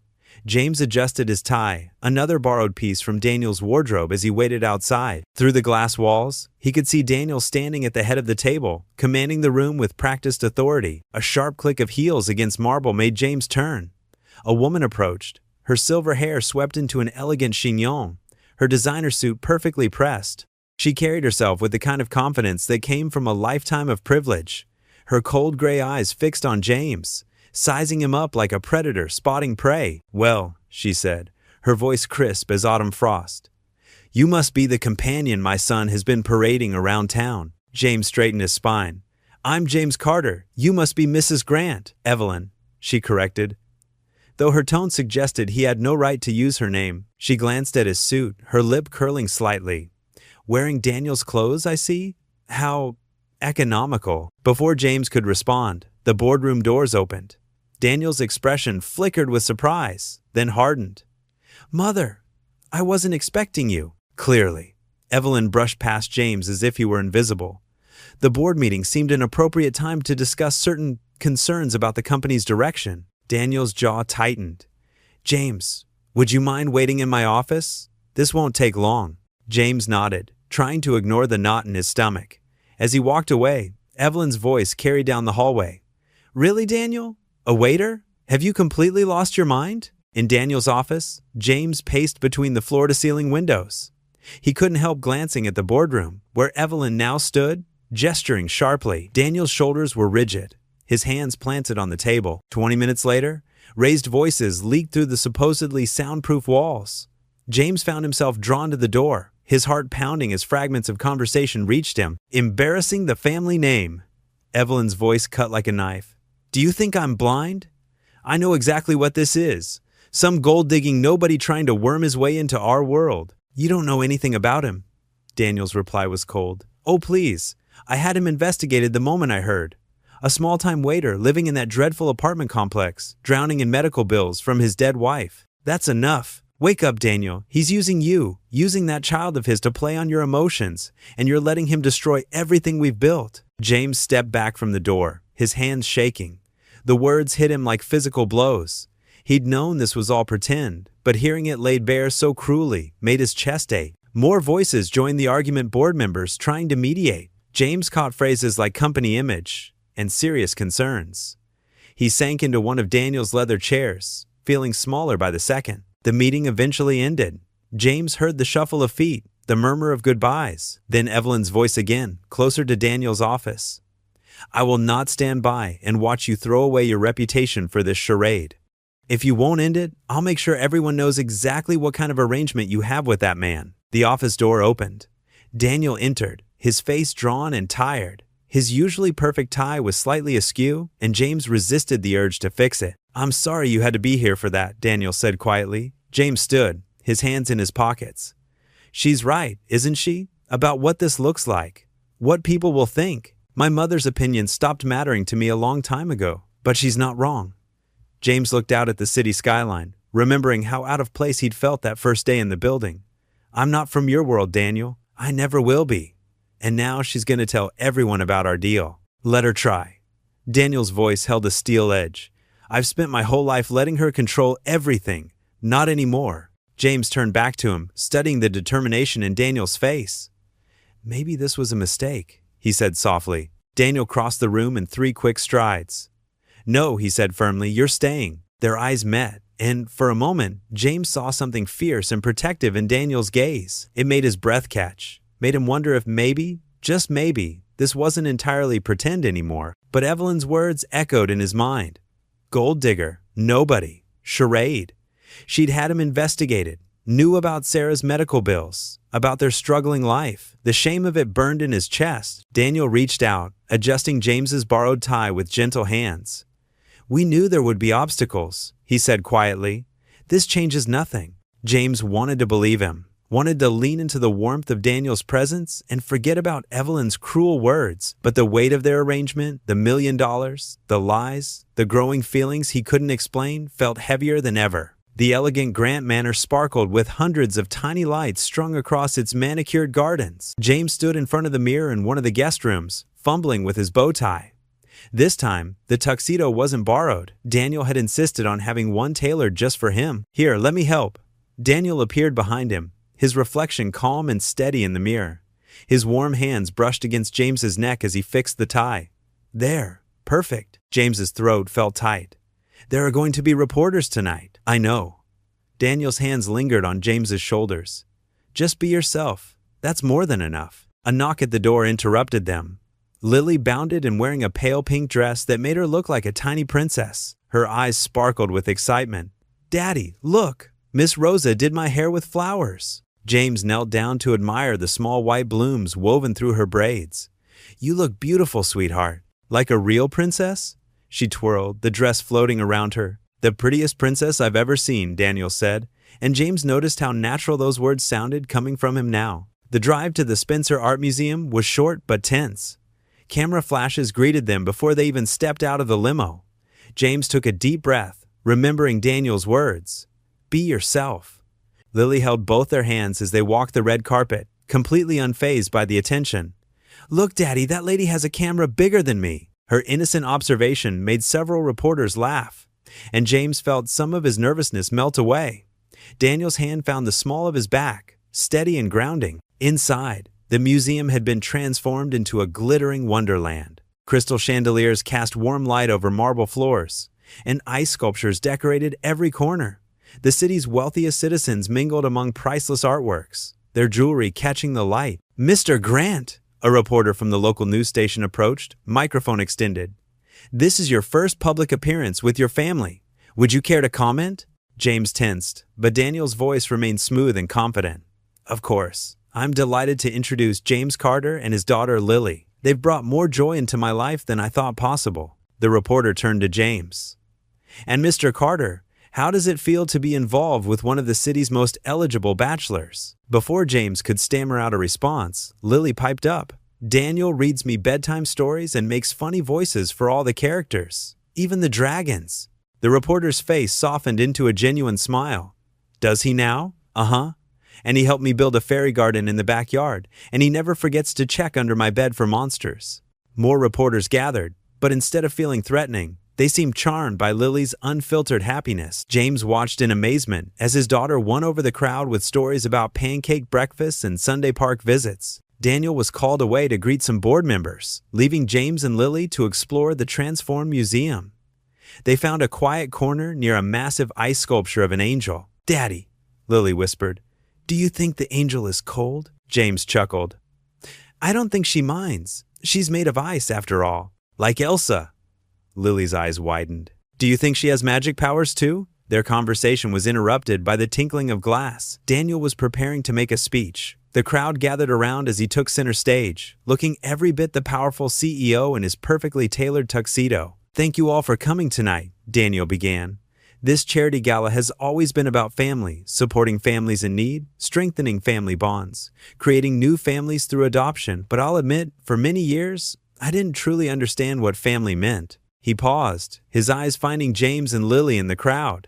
James adjusted his tie, another borrowed piece from Daniel's wardrobe, as he waited outside. Through the glass walls, he could see Daniel standing at the head of the table, commanding the room with practiced authority. A sharp click of heels against marble made James turn. A woman approached, her silver hair swept into an elegant chignon, her designer suit perfectly pressed. She carried herself with the kind of confidence that came from a lifetime of privilege, her cold gray eyes fixed on James, sizing him up like a predator spotting prey. "Well," she said, her voice crisp as autumn frost, "you must be the companion my son has been parading around town." James straightened his spine. "I'm James Carter. You must be Mrs. Grant." "Evelyn," she corrected. Though her tone suggested he had no right to use her name, she glanced at his suit, her lip curling slightly. "Wearing Daniel's clothes, I see? How economical." Before James could respond, the boardroom doors opened. Daniel's expression flickered with surprise, then hardened. "Mother, I wasn't expecting you." "Clearly." Evelyn brushed past James as if he were invisible. The board meeting seemed an appropriate time to discuss certain concerns about the company's direction. Daniel's jaw tightened. "James, would you mind waiting in my office? This won't take long." James nodded, trying to ignore the knot in his stomach. As he walked away, Evelyn's voice carried down the hallway. "Really, Daniel? A waiter? Have you completely lost your mind?" In Daniel's office, James paced between the floor-to-ceiling windows. He couldn't help glancing at the boardroom, where Evelyn now stood, gesturing sharply. Daniel's shoulders were rigid, his hands planted on the table. 20 minutes later, raised voices leaked through the supposedly soundproof walls. James found himself drawn to the door, his heart pounding as fragments of conversation reached him. "Embarrassing the family name." Evelyn's voice cut like a knife. "Do you think I'm blind? I know exactly what this is. Some gold-digging nobody trying to worm his way into our world." "You don't know anything about him." Daniel's reply was cold. "Oh, please. I had him investigated the moment I heard. A small-time waiter living in that dreadful apartment complex, drowning in medical bills from his dead wife." "That's enough. Wake up, Daniel. He's using you, using that child of his to play on your emotions, and you're letting him destroy everything we've built." James stepped back from the door, his hands shaking. The words hit him like physical blows. He'd known this was all pretend, but hearing it laid bare so cruelly made his chest ache. More voices joined the argument, board members trying to mediate. James caught phrases like company image and serious concerns. He sank into one of Daniel's leather chairs, feeling smaller by the second. The meeting eventually ended. James heard the shuffle of feet, the murmur of goodbyes, then Evelyn's voice again, closer to Daniel's office. "I will not stand by and watch you throw away your reputation for this charade. If you won't end it, I'll make sure everyone knows exactly what kind of arrangement you have with that man." The office door opened. Daniel entered, his face drawn and tired. His usually perfect tie was slightly askew, and James resisted the urge to fix it. "I'm sorry you had to be here for that," Daniel said quietly. James stood, his hands in his pockets. "She's right, isn't she? About what this looks like. What people will think. My mother's opinion stopped mattering to me a long time ago, but she's not wrong." James looked out at the city skyline, remembering how out of place he'd felt that first day in the building. "I'm not from your world, Daniel. I never will be. And now she's going to tell everyone about our deal. Let her try." Daniel's voice held a steel edge. "I've spent my whole life letting her control everything. Not anymore." James turned back to him, studying the determination in Daniel's face. "Maybe this was a mistake," he said softly. Daniel crossed the room in 3 quick strides. "No," he said firmly, "you're staying." Their eyes met, and for a moment, James saw something fierce and protective in Daniel's gaze. It made his breath catch, made him wonder if maybe, just maybe, this wasn't entirely pretend anymore. But Evelyn's words echoed in his mind. Gold digger, nobody, charade. She'd had him investigated, knew about Sarah's medical bills, about their struggling life. The shame of it burned in his chest. Daniel reached out, adjusting James's borrowed tie with gentle hands. "We knew there would be obstacles," he said quietly. "This changes nothing." James wanted to believe him, wanted to lean into the warmth of Daniel's presence and forget about Evelyn's cruel words. But the weight of their arrangement, the $1 million, the lies, the growing feelings he couldn't explain felt heavier than ever. The elegant Grant Manor sparkled with hundreds of tiny lights strung across its manicured gardens. James stood in front of the mirror in one of the guest rooms, fumbling with his bow tie. This time, the tuxedo wasn't borrowed. Daniel had insisted on having one tailored just for him. "Here, let me help." Daniel appeared behind him, his reflection calm and steady in the mirror. His warm hands brushed against James's neck as he fixed the tie. "There, perfect." James's throat felt tight. "There are going to be reporters tonight." "I know." Daniel's hands lingered on James's shoulders. "Just be yourself. That's more than enough." A knock at the door interrupted them. Lily bounded in wearing a pale pink dress that made her look like a tiny princess. Her eyes sparkled with excitement. "Daddy, look! Miss Rosa did my hair with flowers." James knelt down to admire the small white blooms woven through her braids. "You look beautiful, sweetheart." "Like a real princess?" She twirled, the dress floating around her. "The prettiest princess I've ever seen," Daniel said, and James noticed how natural those words sounded coming from him now. The drive to the Spencer Art Museum was short but tense. Camera flashes greeted them before they even stepped out of the limo. James took a deep breath, remembering Daniel's words. "Be yourself." Lily held both their hands as they walked the red carpet, completely unfazed by the attention. "Look, Daddy, that lady has a camera bigger than me." Her innocent observation made several reporters laugh, and James felt some of his nervousness melt away. Daniel's hand found the small of his back, steady and grounding. Inside, the museum had been transformed into a glittering wonderland. Crystal chandeliers cast warm light over marble floors, and ice sculptures decorated every corner. The city's wealthiest citizens mingled among priceless artworks, their jewelry catching the light. "Mr. Grant," a reporter from the local news station approached, microphone extended. "This is your first public appearance with your family. Would you care to comment?" James tensed, but Daniel's voice remained smooth and confident. "Of course. I'm delighted to introduce James Carter and his daughter Lily. They've brought more joy into my life than I thought possible." The reporter turned to James. "And Mr. Carter, how does it feel to be involved with one of the city's most eligible bachelors?" Before James could stammer out a response, Lily piped up. "Daniel reads me bedtime stories and makes funny voices for all the characters, even the dragons." The reporter's face softened into a genuine smile. "Does he now?" "Uh-huh. And he helped me build a fairy garden in the backyard, and he never forgets to check under my bed for monsters." More reporters gathered, but instead of feeling threatening, they seemed charmed by Lily's unfiltered happiness. James watched in amazement as his daughter won over the crowd with stories about pancake breakfasts and Sunday park visits. Daniel was called away to greet some board members, leaving James and Lily to explore the transformed museum. They found a quiet corner near a massive ice sculpture of an angel. "Daddy," Lily whispered, "do you think the angel is cold?" James chuckled. "I don't think she minds. She's made of ice, after all. Like Elsa." Lily's eyes widened. "Do you think she has magic powers too?" Their conversation was interrupted by the tinkling of glass. Daniel was preparing to make a speech. The crowd gathered around as he took center stage, looking every bit the powerful CEO in his perfectly tailored tuxedo. "Thank you all for coming tonight," Daniel began. "This charity gala has always been about family, supporting families in need, strengthening family bonds, creating new families through adoption. But I'll admit, for many years, I didn't truly understand what family meant." He paused, his eyes finding James and Lily in the crowd.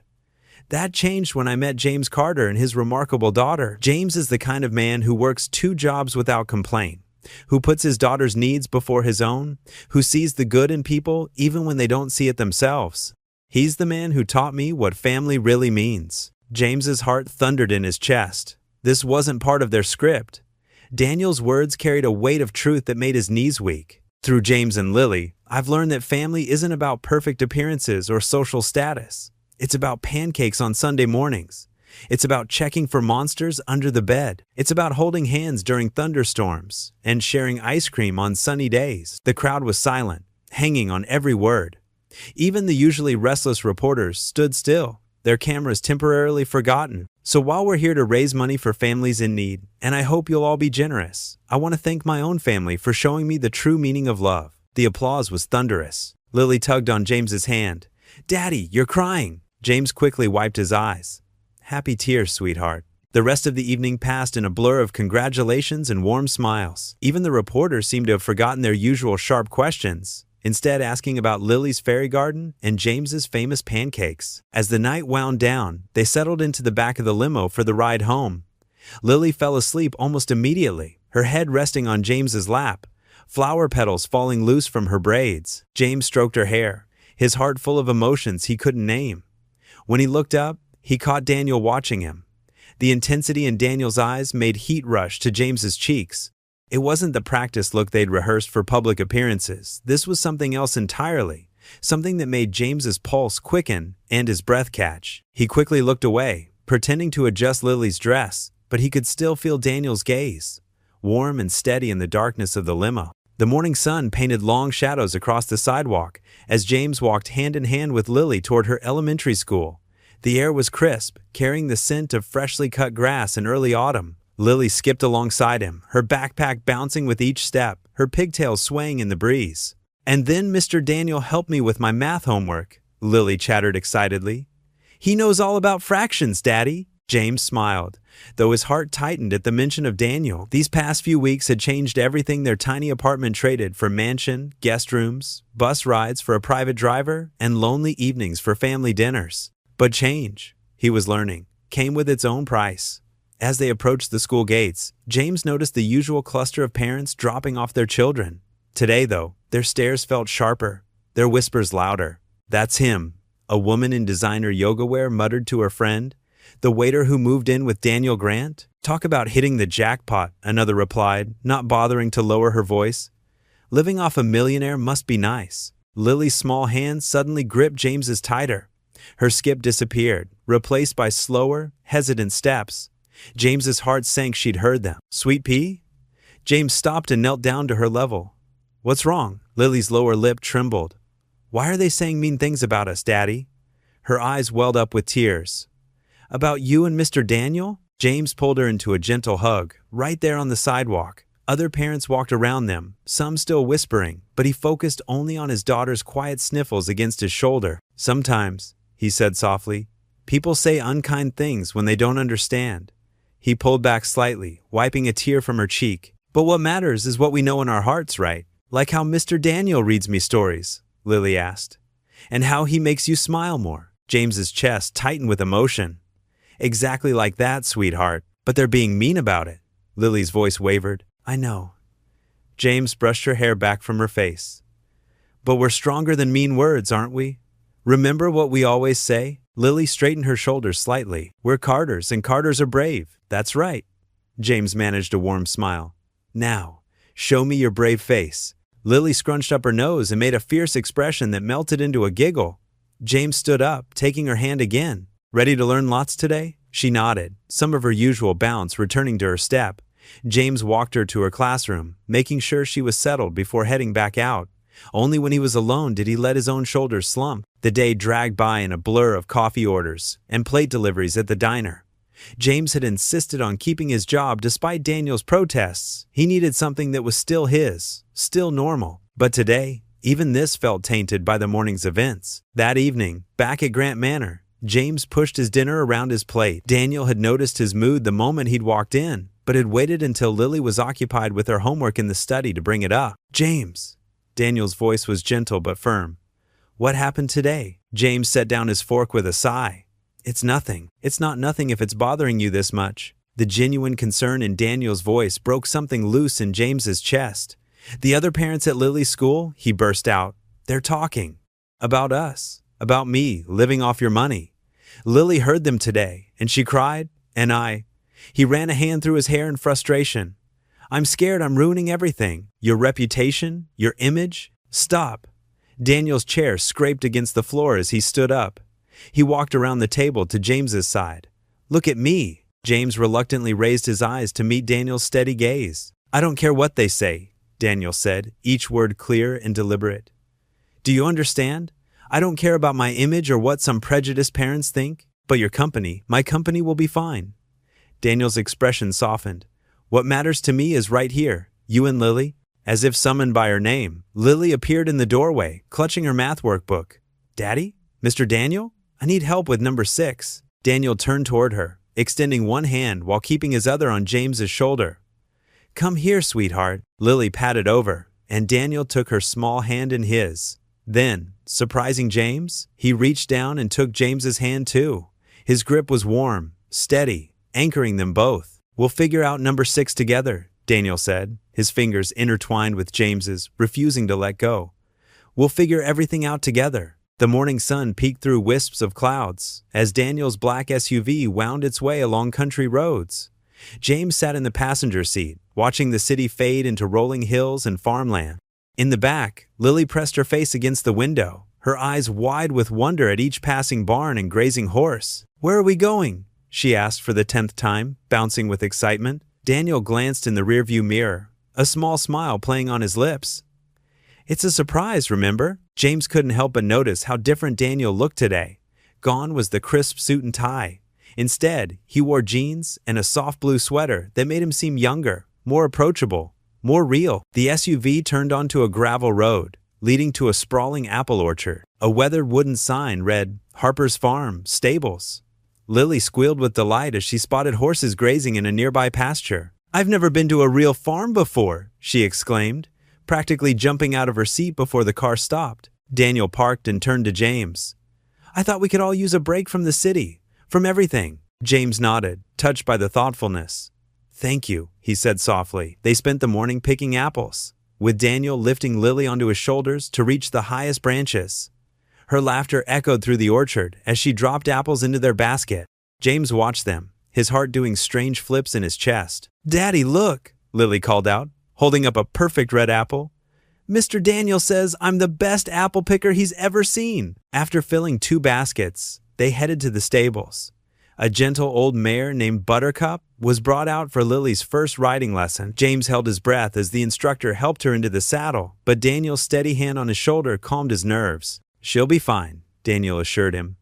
"That changed when I met James Carter and his remarkable daughter." James is the kind of man who works 2 jobs without complaint, who puts his daughter's needs before his own, who sees the good in people even when they don't see it themselves. He's the man who taught me what family really means. James's heart thundered in his chest. This wasn't part of their script. Daniel's words carried a weight of truth that made his knees weak. "Through James and Lily, I've learned that family isn't about perfect appearances or social status. It's about pancakes on Sunday mornings. It's about checking for monsters under the bed. It's about holding hands during thunderstorms and sharing ice cream on sunny days." The crowd was silent, hanging on every word. Even the usually restless reporters stood still, their cameras temporarily forgotten. "So while we're here to raise money for families in need, and I hope you'll all be generous, I want to thank my own family for showing me the true meaning of love." The applause was thunderous. Lily tugged on James's hand. "Daddy, you're crying." James quickly wiped his eyes. "Happy tears, sweetheart." The rest of the evening passed in a blur of congratulations and warm smiles. Even the reporters seemed to have forgotten their usual sharp questions, instead asking about Lily's fairy garden and James's famous pancakes. As the night wound down, they settled into the back of the limo for the ride home. Lily fell asleep almost immediately, her head resting on James's lap, flower petals falling loose from her braids. James stroked her hair, his heart full of emotions he couldn't name. When he looked up, he caught Daniel watching him. The intensity in Daniel's eyes made heat rush to James's cheeks. It wasn't the practice look they'd rehearsed for public appearances. This was something else entirely, something that made James's pulse quicken and his breath catch. He quickly looked away, pretending to adjust Lily's dress, but he could still feel Daniel's gaze, warm and steady in the darkness of the limo. The morning sun painted long shadows across the sidewalk as James walked hand in hand with Lily toward her elementary school. The air was crisp, carrying the scent of freshly cut grass in early autumn. Lily skipped alongside him, her backpack bouncing with each step, her pigtails swaying in the breeze. "And then Mr. Daniel helped me with my math homework," Lily chattered excitedly. "He knows all about fractions, Daddy." James smiled, though his heart tightened at the mention of Daniel. These past few weeks had changed everything their tiny apartment traded for mansion, guest rooms, bus rides for a private driver, and lonely evenings for family dinners. But change, he was learning, came with its own price. As they approached the school gates, James noticed the usual cluster of parents dropping off their children. Today, though, their stares felt sharper, their whispers louder. "That's him," a woman in designer yoga wear muttered to her friend. "The waiter who moved in with Daniel Grant?" "Talk about hitting the jackpot," another replied, not bothering to lower her voice. "Living off a millionaire must be nice." Lily's small hand suddenly gripped James's tighter. Her skip disappeared, replaced by slower, hesitant steps. James's heart sank she'd heard them. "Sweet pea?" James stopped and knelt down to her level. "What's wrong?" Lily's lower lip trembled. "Why are they saying mean things about us, Daddy?" Her eyes welled up with tears. "About you and Mr. Daniel?" James pulled her into a gentle hug, right there on the sidewalk. Other parents walked around them, some still whispering, but he focused only on his daughter's quiet sniffles against his shoulder. "Sometimes," he said softly, "people say unkind things when they don't understand." He pulled back slightly, wiping a tear from her cheek. "But what matters is what we know in our hearts, right? Like how Mr. Daniel reads me stories," Lily asked. "And how he makes you smile more." James's chest tightened with emotion. "Exactly like that, sweetheart. But they're being mean about it." Lily's voice wavered. "I know." James brushed her hair back from her face. "But we're stronger than mean words, aren't we? Remember what we always say?" Lily straightened her shoulders slightly. "We're Carters, and Carters are brave." "That's right." James managed a warm smile. "Now, show me your brave face." Lily scrunched up her nose and made a fierce expression that melted into a giggle. James stood up, taking her hand again. "Ready to learn lots today?" She nodded, some of her usual bounce returning to her step. James walked her to her classroom, making sure she was settled before heading back out. Only when he was alone did he let his own shoulders slump. The day dragged by in a blur of coffee orders and plate deliveries at the diner. James had insisted on keeping his job despite Daniel's protests. He needed something that was still his, still normal. But today, even this felt tainted by the morning's events. That evening, back at Grant Manor, James pushed his dinner around his plate. Daniel had noticed his mood the moment he'd walked in, but had waited until Lily was occupied with her homework in the study to bring it up. "James." Daniel's voice was gentle but firm. "What happened today?" James set down his fork with a sigh. "It's nothing. It's not nothing if it's bothering you this much." The genuine concern in Daniel's voice broke something loose in James's chest. "The other parents at Lily's school?" he burst out. "They're talking. About us. About me, living off your money. Lily heard them today, and she cried, and I..." He ran a hand through his hair in frustration. "I'm scared I'm ruining everything. Your reputation, your image. Stop." Daniel's chair scraped against the floor as he stood up. He walked around the table to James's side. "Look at me." James reluctantly raised his eyes to meet Daniel's steady gaze. "I don't care what they say," Daniel said, each word clear and deliberate. "Do you understand? I don't care about my image or what some prejudiced parents think. But your company, my company will be fine." Daniel's expression softened. "What matters to me is right here, you and Lily." As if summoned by her name, Lily appeared in the doorway, clutching her math workbook. "Daddy? Mr. Daniel? I need help with number 6. Daniel turned toward her, extending one hand while keeping his other on James's shoulder. "Come here, sweetheart." Lily patted over, and Daniel took her small hand in his. Then, surprising James, he reached down and took James's hand too. His grip was warm, steady, anchoring them both. "We'll figure out number 6 together," Daniel said, his fingers intertwined with James's, refusing to let go. "We'll figure everything out together." The morning sun peeked through wisps of clouds as Daniel's black SUV wound its way along country roads. James sat in the passenger seat, watching the city fade into rolling hills and farmland. In the back, Lily pressed her face against the window, her eyes wide with wonder at each passing barn and grazing horse. "Where are we going?" she asked for the 10th time, bouncing with excitement. Daniel glanced in the rearview mirror, a small smile playing on his lips. "It's a surprise, remember?" James couldn't help but notice how different Daniel looked today. Gone was the crisp suit and tie. Instead, he wore jeans and a soft blue sweater that made him seem younger, more approachable, more real. The SUV turned onto a gravel road, leading to a sprawling apple orchard. A weathered wooden sign read, "Harper's Farm, Stables." Lily squealed with delight as she spotted horses grazing in a nearby pasture. "I've never been to a real farm before," she exclaimed, practically jumping out of her seat before the car stopped. Daniel parked and turned to James. "I thought we could all use a break from the city, from everything." James nodded, touched by the thoughtfulness. "Thank you," he said softly. They spent the morning picking apples, with Daniel lifting Lily onto his shoulders to reach the highest branches. Her laughter echoed through the orchard as she dropped apples into their basket. James watched them, his heart doing strange flips in his chest. "Daddy, look," Lily called out, holding up a perfect red apple. "Mr. Daniel says I'm the best apple picker he's ever seen." After filling 2 baskets, they headed to the stables. A gentle old mare named Buttercup was brought out for Lily's first riding lesson. James held his breath as the instructor helped her into the saddle, but Daniel's steady hand on his shoulder calmed his nerves. "She'll be fine," Daniel assured him.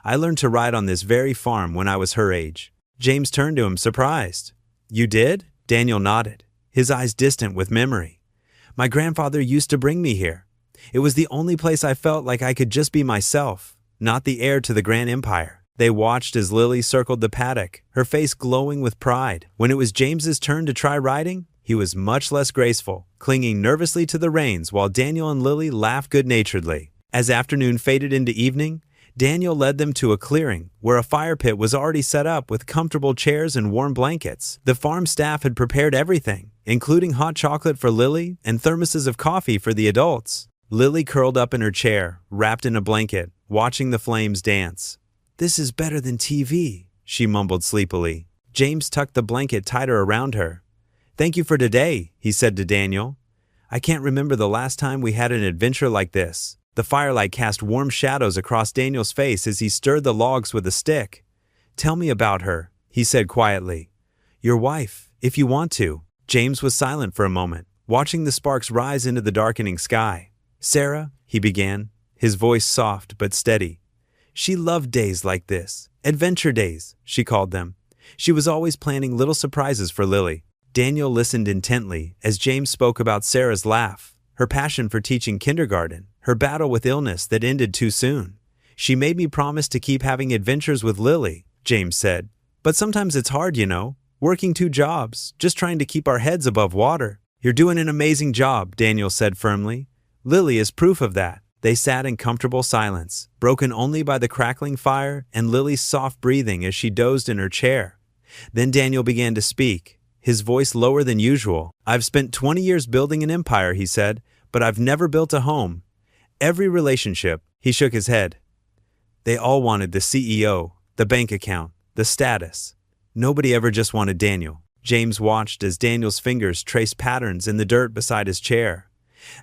"I learned to ride on this very farm when I was her age." James turned to him, surprised. "You did?" Daniel nodded, his eyes distant with memory. "My grandfather used to bring me here. It was the only place I felt like I could just be myself, not the heir to the grand empire." They watched as Lily circled the paddock, her face glowing with pride. When it was James's turn to try riding, he was much less graceful, clinging nervously to the reins while Daniel and Lily laughed good-naturedly. As afternoon faded into evening, Daniel led them to a clearing where a fire pit was already set up with comfortable chairs and warm blankets. The farm staff had prepared everything, including hot chocolate for Lily and thermoses of coffee for the adults. Lily curled up in her chair, wrapped in a blanket, watching the flames dance. "This is better than TV," she mumbled sleepily. James tucked the blanket tighter around her. "Thank you for today," he said to Daniel. "I can't remember the last time we had an adventure like this." The firelight cast warm shadows across Daniel's face as he stirred the logs with a stick. "Tell me about her," he said quietly. "Your wife, if you want to." James was silent for a moment, watching the sparks rise into the darkening sky. "Sarah," he began, his voice soft but steady. "She loved days like this. Adventure days, she called them. She was always planning little surprises for Lily." Daniel listened intently as James spoke about Sarah's laugh, her passion for teaching kindergarten, her battle with illness that ended too soon. "She made me promise to keep having adventures with Lily," James said. "But sometimes it's hard, you know, working 2 jobs, just trying to keep our heads above water." "You're doing an amazing job," Daniel said firmly. "Lily is proof of that." They sat in comfortable silence, broken only by the crackling fire and Lily's soft breathing as she dozed in her chair. Then Daniel began to speak, his voice lower than usual. "I've spent 20 years building an empire," he said, "but I've never built a home. Every relationship," he shook his head. "They all wanted the CEO, the bank account, the status. Nobody ever just wanted Daniel." James watched as Daniel's fingers traced patterns in the dirt beside his chair.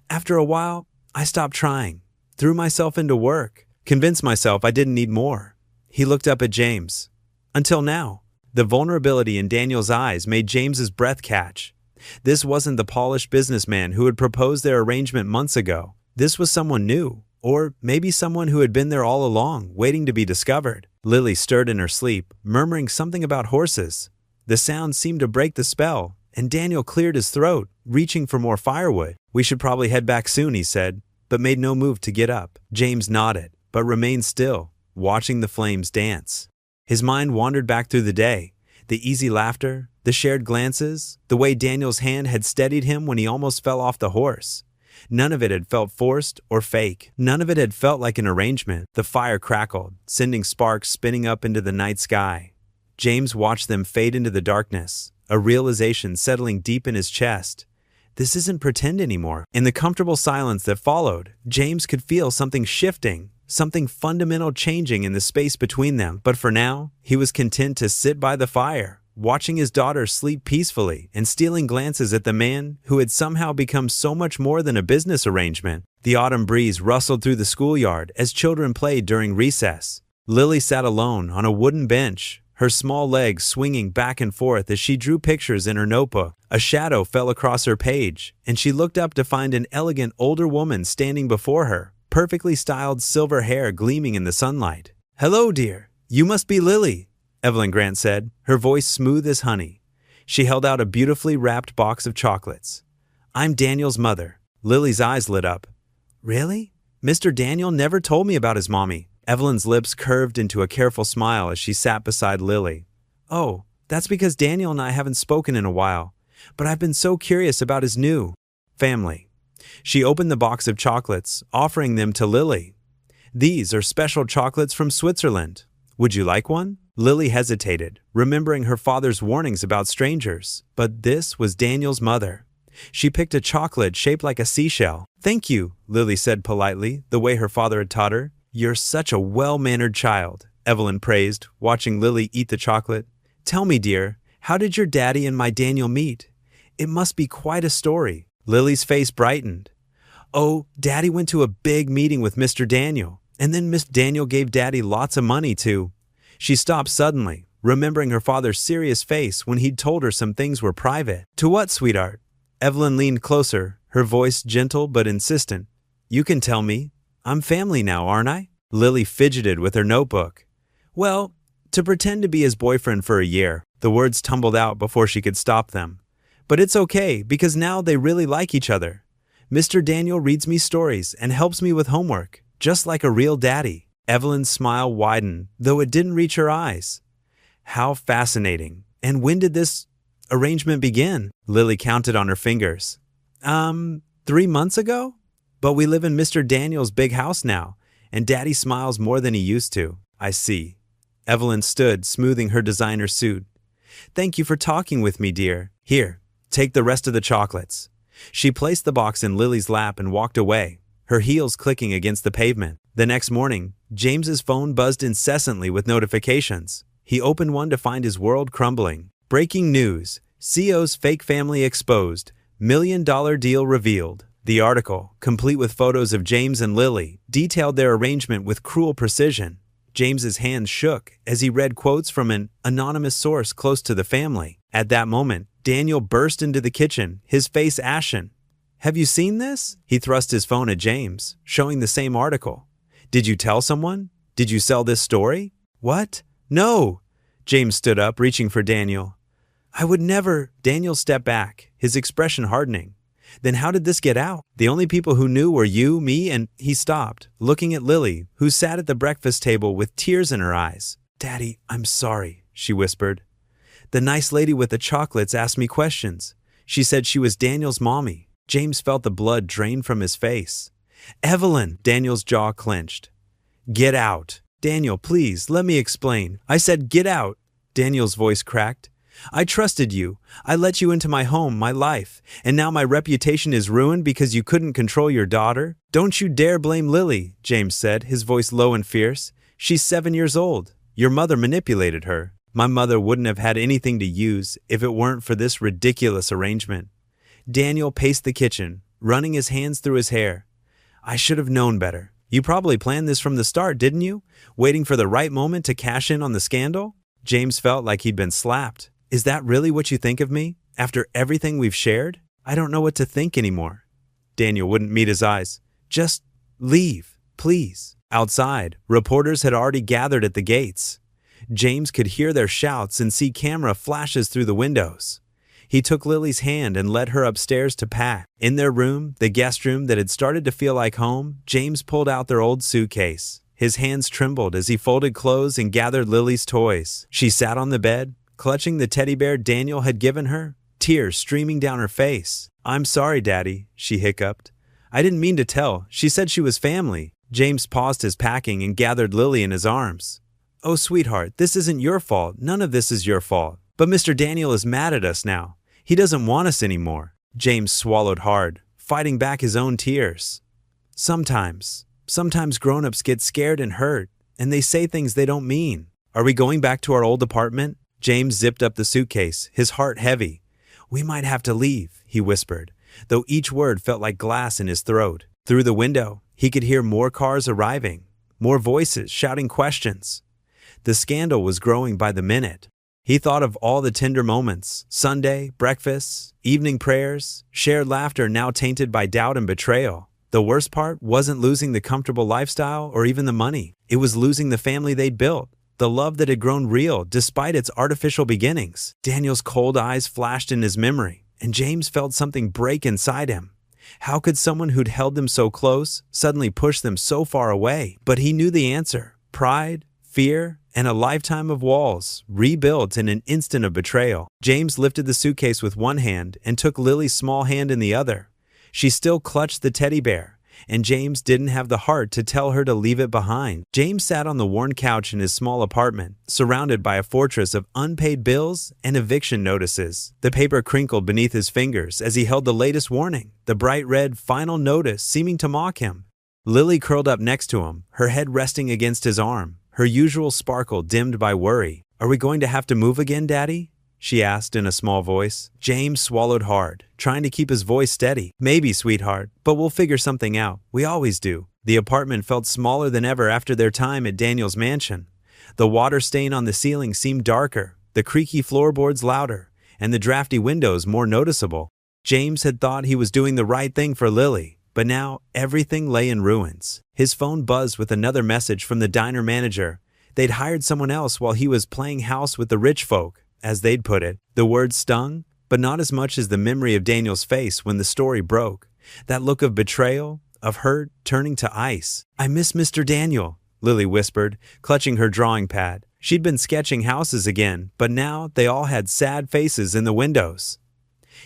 "After a while, I stopped trying. Threw myself into work, convinced myself I didn't need more." He looked up at James. "Until now." The vulnerability in Daniel's eyes made James's breath catch. This wasn't the polished businessman who had proposed their arrangement months ago. This was someone new, or maybe someone who had been there all along, waiting to be discovered. Lily stirred in her sleep, murmuring something about horses. The sound seemed to break the spell, and Daniel cleared his throat, reaching for more firewood. "We should probably head back soon," he said, but made no move to get up. James nodded, but remained still, watching the flames dance. His mind wandered back through the day, the easy laughter, the shared glances, the way Daniel's hand had steadied him when he almost fell off the horse. None of it had felt forced or fake. None of it had felt like an arrangement. The fire crackled, sending sparks spinning up into the night sky. James watched them fade into the darkness, a realization settling deep in his chest. This isn't pretend anymore. In the comfortable silence that followed, James could feel something shifting, something fundamental changing in the space between them. But for now, he was content to sit by the fire, watching his daughter sleep peacefully and stealing glances at the man who had somehow become so much more than a business arrangement. The autumn breeze rustled through the schoolyard as children played during recess. Lily sat alone on a wooden bench, her small legs swinging back and forth as she drew pictures in her notebook. A shadow fell across her page, and she looked up to find an elegant older woman standing before her, perfectly styled silver hair gleaming in the sunlight. "Hello, dear. You must be Lily," Evelyn Grant said, her voice smooth as honey. She held out a beautifully wrapped box of chocolates. "I'm Daniel's mother." Lily's eyes lit up. "Really? Mr. Daniel never told me about his mommy." Evelyn's lips curved into a careful smile as she sat beside Lily. "Oh, that's because Daniel and I haven't spoken in a while, but I've been so curious about his new family." She opened the box of chocolates, offering them to Lily. "These are special chocolates from Switzerland. Would you like one?" Lily hesitated, remembering her father's warnings about strangers, but this was Daniel's mother. She picked a chocolate shaped like a seashell. "Thank you," Lily said politely, the way her father had taught her. "You're such a well-mannered child," Evelyn praised, watching Lily eat the chocolate. "Tell me, dear, how did your daddy and my Daniel meet? It must be quite a story." Lily's face brightened. "Oh, Daddy went to a big meeting with Mr. Daniel, and then Miss Daniel gave Daddy lots of money to—" She stopped suddenly, remembering her father's serious face when he'd told her some things were private. "To what, sweetheart?" Evelyn leaned closer, her voice gentle but insistent. "You can tell me. I'm family now, aren't I?" Lily fidgeted with her notebook. "Well, to pretend to be his boyfriend for a year." The words tumbled out before she could stop them. "But it's okay, because now they really like each other. Mr. Daniel reads me stories and helps me with homework, just like a real daddy." Evelyn's smile widened, though it didn't reach her eyes. "How fascinating. And when did this arrangement begin?" Lily counted on her fingers. 3 months ago? But we live in Mr. Daniel's big house now, and Daddy smiles more than he used to." "I see." Evelyn stood, smoothing her designer suit. "Thank you for talking with me, dear. Here, take the rest of the chocolates." She placed the box in Lily's lap and walked away, her heels clicking against the pavement. The next morning, James's phone buzzed incessantly with notifications. He opened one to find his world crumbling. Breaking news: CEO's fake family exposed. $1 million deal revealed. The article, complete with photos of James and Lily, detailed their arrangement with cruel precision. James's hands shook as he read quotes from an anonymous source close to the family. At that moment, Daniel burst into the kitchen, his face ashen. "Have you seen this?" He thrust his phone at James, showing the same article. "Did you tell someone? Did you sell this story?" "What? No!" James stood up, reaching for Daniel. "I would never." Daniel stepped back, his expression hardening. "Then how did this get out? The only people who knew were you, me, and—" He stopped, looking at Lily, who sat at the breakfast table with tears in her eyes. "Daddy, I'm sorry," she whispered. "The nice lady with the chocolates asked me questions. She said she was Daniel's mommy." James felt the blood drain from his face. "Evelyn!" Daniel's jaw clenched. "Get out." "Daniel, please, let me explain." "I said get out." Daniel's voice cracked. "I trusted you. I let you into my home, my life, and now my reputation is ruined because you couldn't control your daughter?" "Don't you dare blame Lily," James said, his voice low and fierce. "She's 7 years old. Your mother manipulated her." "My mother wouldn't have had anything to use if it weren't for this ridiculous arrangement." Daniel paced the kitchen, running his hands through his hair. "I should have known better. You probably planned this from the start, didn't you? Waiting for the right moment to cash in on the scandal?" James felt like he'd been slapped. "Is that really what you think of me? After everything we've shared? I don't know what to think anymore." Daniel wouldn't meet his eyes. "Just leave, please." Outside, reporters had already gathered at the gates. James could hear their shouts and see camera flashes through the windows. He took Lily's hand and led her upstairs to pack. In their room, the guest room that had started to feel like home, James pulled out their old suitcase. His hands trembled as he folded clothes and gathered Lily's toys. She sat on the bed, clutching the teddy bear Daniel had given her, tears streaming down her face. "I'm sorry, Daddy," she hiccuped. "I didn't mean to tell. She said she was family." James paused his packing and gathered Lily in his arms. "Oh, sweetheart, this isn't your fault. None of this is your fault. But Mr. Daniel is mad at us now. He doesn't want us anymore." James swallowed hard, fighting back his own tears. Sometimes grown-ups get scared and hurt, and they say things they don't mean. "Are we going back to our old apartment?" James zipped up the suitcase, his heart heavy. "We might have to leave," he whispered, though each word felt like glass in his throat. Through the window, he could hear more cars arriving, more voices shouting questions. The scandal was growing by the minute. He thought of all the tender moments, Sunday, breakfasts, evening prayers, shared laughter now tainted by doubt and betrayal. The worst part wasn't losing the comfortable lifestyle or even the money. It was losing the family they'd built, the love that had grown real despite its artificial beginnings. Daniel's cold eyes flashed in his memory, and James felt something break inside him. How could someone who'd held them so close suddenly push them so far away? But he knew the answer. Pride, fear, and a lifetime of walls, rebuilt in an instant of betrayal. James lifted the suitcase with one hand and took Lily's small hand in the other. She still clutched the teddy bear, and James didn't have the heart to tell her to leave it behind. James sat on the worn couch in his small apartment, surrounded by a fortress of unpaid bills and eviction notices. The paper crinkled beneath his fingers as he held the latest warning, the bright red final notice seeming to mock him. Lily curled up next to him, her head resting against his arm, her usual sparkle dimmed by worry. "Are we going to have to move again, Daddy?" she asked in a small voice. James swallowed hard, trying to keep his voice steady. "Maybe, sweetheart, but we'll figure something out. We always do." The apartment felt smaller than ever after their time at Daniel's mansion. The water stain on the ceiling seemed darker, the creaky floorboards louder, and the drafty windows more noticeable. James had thought he was doing the right thing for Lily, but now everything lay in ruins. His phone buzzed with another message from the diner manager. They'd hired someone else while he was playing house with the rich folk, as they'd put it. The words stung, but not as much as the memory of Daniel's face when the story broke. That look of betrayal, of hurt, turning to ice. "I miss Mr. Daniel," Lily whispered, clutching her drawing pad. She'd been sketching houses again, but now they all had sad faces in the windows.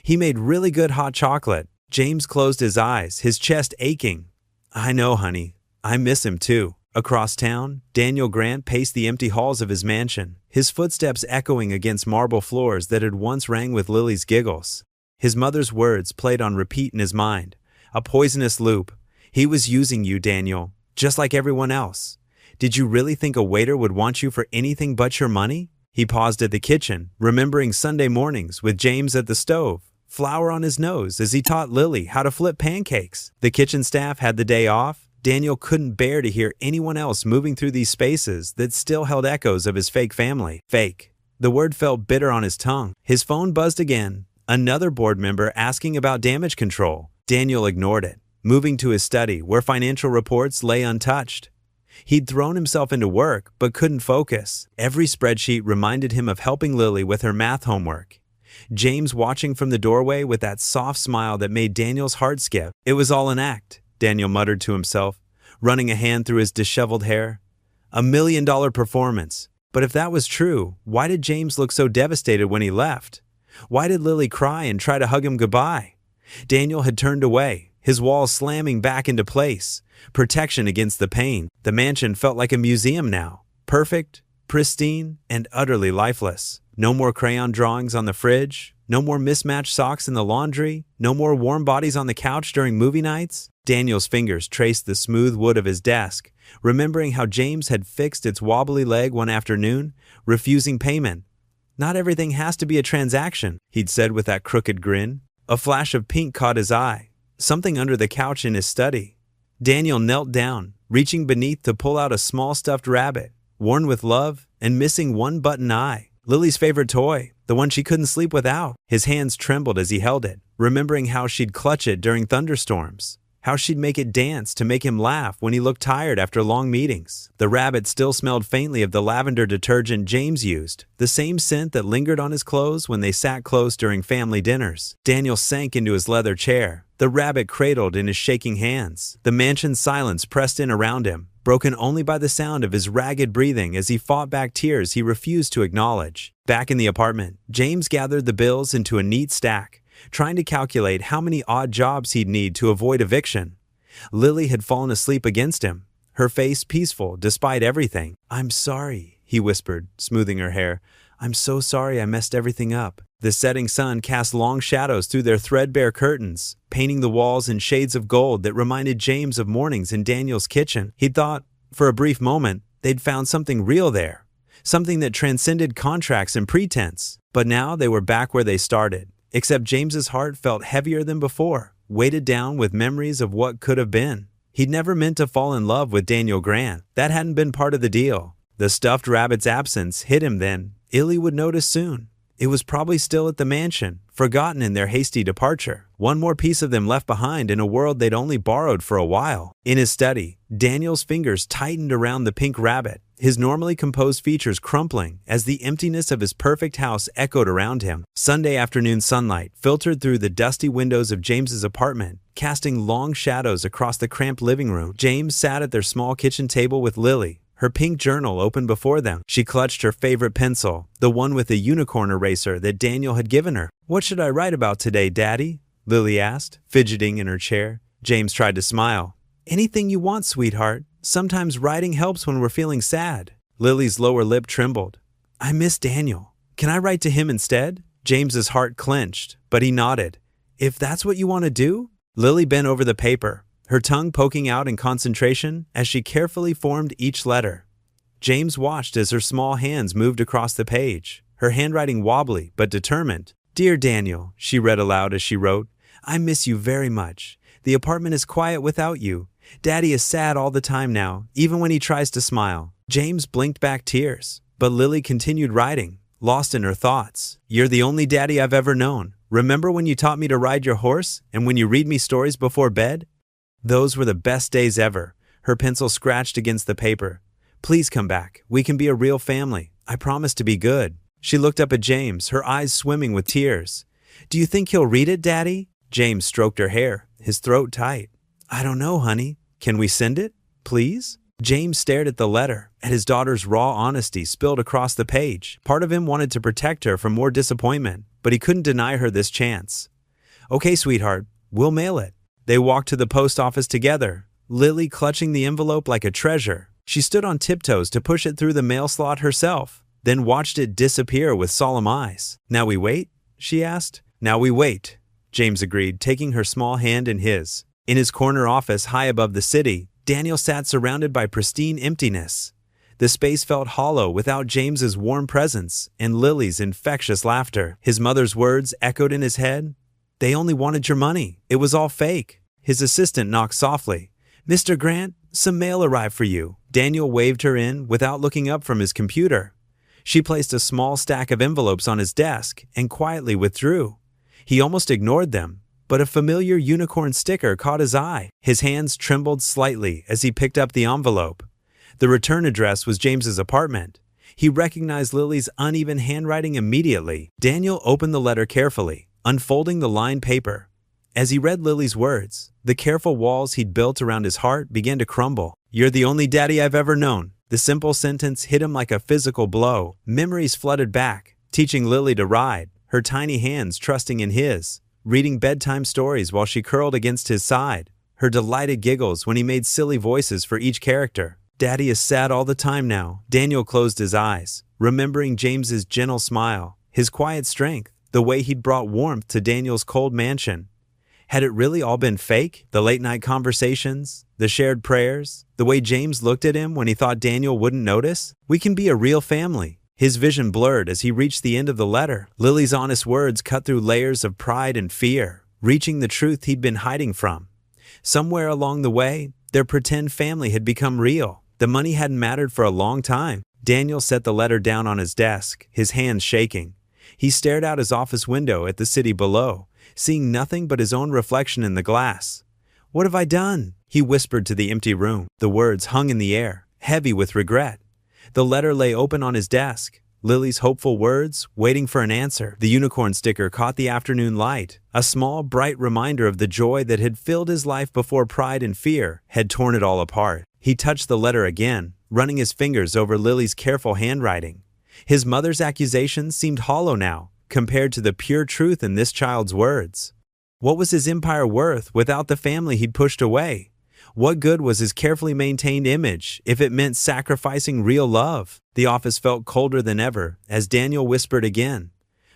"He made really good hot chocolate." James closed his eyes, his chest aching. "I know, honey. I miss him too." Across town, Daniel Grant paced the empty halls of his mansion, his footsteps echoing against marble floors that had once rang with Lily's giggles. His mother's words played on repeat in his mind, a poisonous loop. "He was using you, Daniel, just like everyone else. Did you really think a waiter would want you for anything but your money?" He paused at the kitchen, remembering Sunday mornings with James at the stove, flour on his nose as he taught Lily how to flip pancakes. The kitchen staff had the day off. Daniel couldn't bear to hear anyone else moving through these spaces that still held echoes of his fake family. Fake. The word felt bitter on his tongue. His phone buzzed again. Another board member asking about damage control. Daniel ignored it, moving to his study where financial reports lay untouched. He'd thrown himself into work but couldn't focus. Every spreadsheet reminded him of helping Lily with her math homework. James watching from the doorway with that soft smile that made Daniel's heart skip. "It was all an act," Daniel muttered to himself, running a hand through his disheveled hair. $1 million performance. But if that was true, why did James look so devastated when he left? Why did Lily cry and try to hug him goodbye? Daniel had turned away, his walls slamming back into place, protection against the pain. The mansion felt like a museum now, perfect, pristine, and utterly lifeless. No more crayon drawings on the fridge, no more mismatched socks in the laundry, no more warm bodies on the couch during movie nights. Daniel's fingers traced the smooth wood of his desk, remembering how James had fixed its wobbly leg one afternoon, refusing payment. "Not everything has to be a transaction," he'd said with that crooked grin. A flash of pink caught his eye, something under the couch in his study. Daniel knelt down, reaching beneath to pull out a small stuffed rabbit, worn with love and missing one button eye. Lily's favorite toy, the one she couldn't sleep without. His hands trembled as he held it, remembering how she'd clutch it during thunderstorms, how she'd make it dance to make him laugh when he looked tired after long meetings. The rabbit still smelled faintly of the lavender detergent James used, the same scent that lingered on his clothes when they sat close during family dinners. Daniel sank into his leather chair, the rabbit cradled in his shaking hands. The mansion's silence pressed in around him, broken only by the sound of his ragged breathing as he fought back tears he refused to acknowledge. Back in the apartment, James gathered the bills into a neat stack, trying to calculate how many odd jobs he'd need to avoid eviction. Lily had fallen asleep against him, her face peaceful despite everything. "I'm sorry," he whispered, smoothing her hair. "I'm so sorry I messed everything up." The setting sun cast long shadows through their threadbare curtains, painting the walls in shades of gold that reminded James of mornings in Daniel's kitchen. He'd thought, for a brief moment, they'd found something real there, something that transcended contracts and pretense. But now they were back where they started, except James's heart felt heavier than before, weighted down with memories of what could have been. He'd never meant to fall in love with Daniel Grant. That hadn't been part of the deal. The stuffed rabbit's absence hit him then. Illy would notice soon. It was probably still at the mansion, forgotten in their hasty departure. One more piece of them left behind in a world they'd only borrowed for a while. In his study, Daniel's fingers tightened around the pink rabbit, his normally composed features crumpling as the emptiness of his perfect house echoed around him. Sunday afternoon sunlight filtered through the dusty windows of James's apartment, casting long shadows across the cramped living room. James sat at their small kitchen table with Lily, her pink journal open before them. She clutched her favorite pencil, the one with a unicorn eraser that Daniel had given her. "What should I write about today, Daddy?" Lily asked, fidgeting in her chair. James tried to smile. "Anything you want, sweetheart. Sometimes writing helps when we're feeling sad." Lily's lower lip trembled. "I miss Daniel. Can I write to him instead?" James's heart clenched, but he nodded. "If that's what you want to do?" Lily bent over the paper, her tongue poking out in concentration as she carefully formed each letter. James watched as her small hands moved across the page, her handwriting wobbly but determined. "Dear Daniel," she read aloud as she wrote, "I miss you very much. The apartment is quiet without you. Daddy is sad all the time now, even when he tries to smile." James blinked back tears, but Lily continued writing, lost in her thoughts. "You're the only daddy I've ever known. Remember when you taught me to ride your horse and when you read me stories before bed? Those were the best days ever." Her pencil scratched against the paper. "Please come back. We can be a real family. I promise to be good." She looked up at James, her eyes swimming with tears. "Do you think he'll read it, Daddy?" James stroked her hair, his throat tight. "I don't know, honey. Can we send it, please?" James stared at the letter, at his daughter's raw honesty spilled across the page. Part of him wanted to protect her from more disappointment, but he couldn't deny her this chance. "Okay, sweetheart, we'll mail it." They walked to the post office together, Lily clutching the envelope like a treasure. She stood on tiptoes to push it through the mail slot herself, then watched it disappear with solemn eyes. "Now we wait?" she asked. "Now we wait," James agreed, taking her small hand in his. In his corner office high above the city, Daniel sat surrounded by pristine emptiness. The space felt hollow without James's warm presence and Lily's infectious laughter. His mother's words echoed in his head. "They only wanted your money. It was all fake." His assistant knocked softly. "Mr. Grant, some mail arrived for you." Daniel waved her in without looking up from his computer. She placed a small stack of envelopes on his desk and quietly withdrew. He almost ignored them, but a familiar unicorn sticker caught his eye. His hands trembled slightly as he picked up the envelope. The return address was James's apartment. He recognized Lily's uneven handwriting immediately. Daniel opened the letter carefully, unfolding the lined paper. As he read Lily's words, the careful walls he'd built around his heart began to crumble. "You're the only daddy I've ever known." The simple sentence hit him like a physical blow. Memories flooded back, teaching Lily to ride, her tiny hands trusting in his, reading bedtime stories while she curled against his side, her delighted giggles when he made silly voices for each character. "Daddy is sad all the time now." Daniel closed his eyes, remembering James's gentle smile, his quiet strength, the way he'd brought warmth to Daniel's cold mansion. Had it really all been fake? The late-night conversations, the shared prayers, the way James looked at him when he thought Daniel wouldn't notice? "We can be a real family." His vision blurred as he reached the end of the letter. Lily's honest words cut through layers of pride and fear, reaching the truth he'd been hiding from. Somewhere along the way, their pretend family had become real. The money hadn't mattered for a long time. Daniel set the letter down on his desk, his hands shaking. He stared out his office window at the city below, seeing nothing but his own reflection in the glass. "What have I done?" he whispered to the empty room. The words hung in the air, heavy with regret. The letter lay open on his desk, Lily's hopeful words, waiting for an answer. The unicorn sticker caught the afternoon light, a small, bright reminder of the joy that had filled his life before pride and fear had torn it all apart. He touched the letter again, running his fingers over Lily's careful handwriting. His mother's accusations seemed hollow now, compared to the pure truth in this child's words. What was his empire worth without the family he'd pushed away? What good was his carefully maintained image if it meant sacrificing real love? The office felt colder than ever as Daniel whispered again,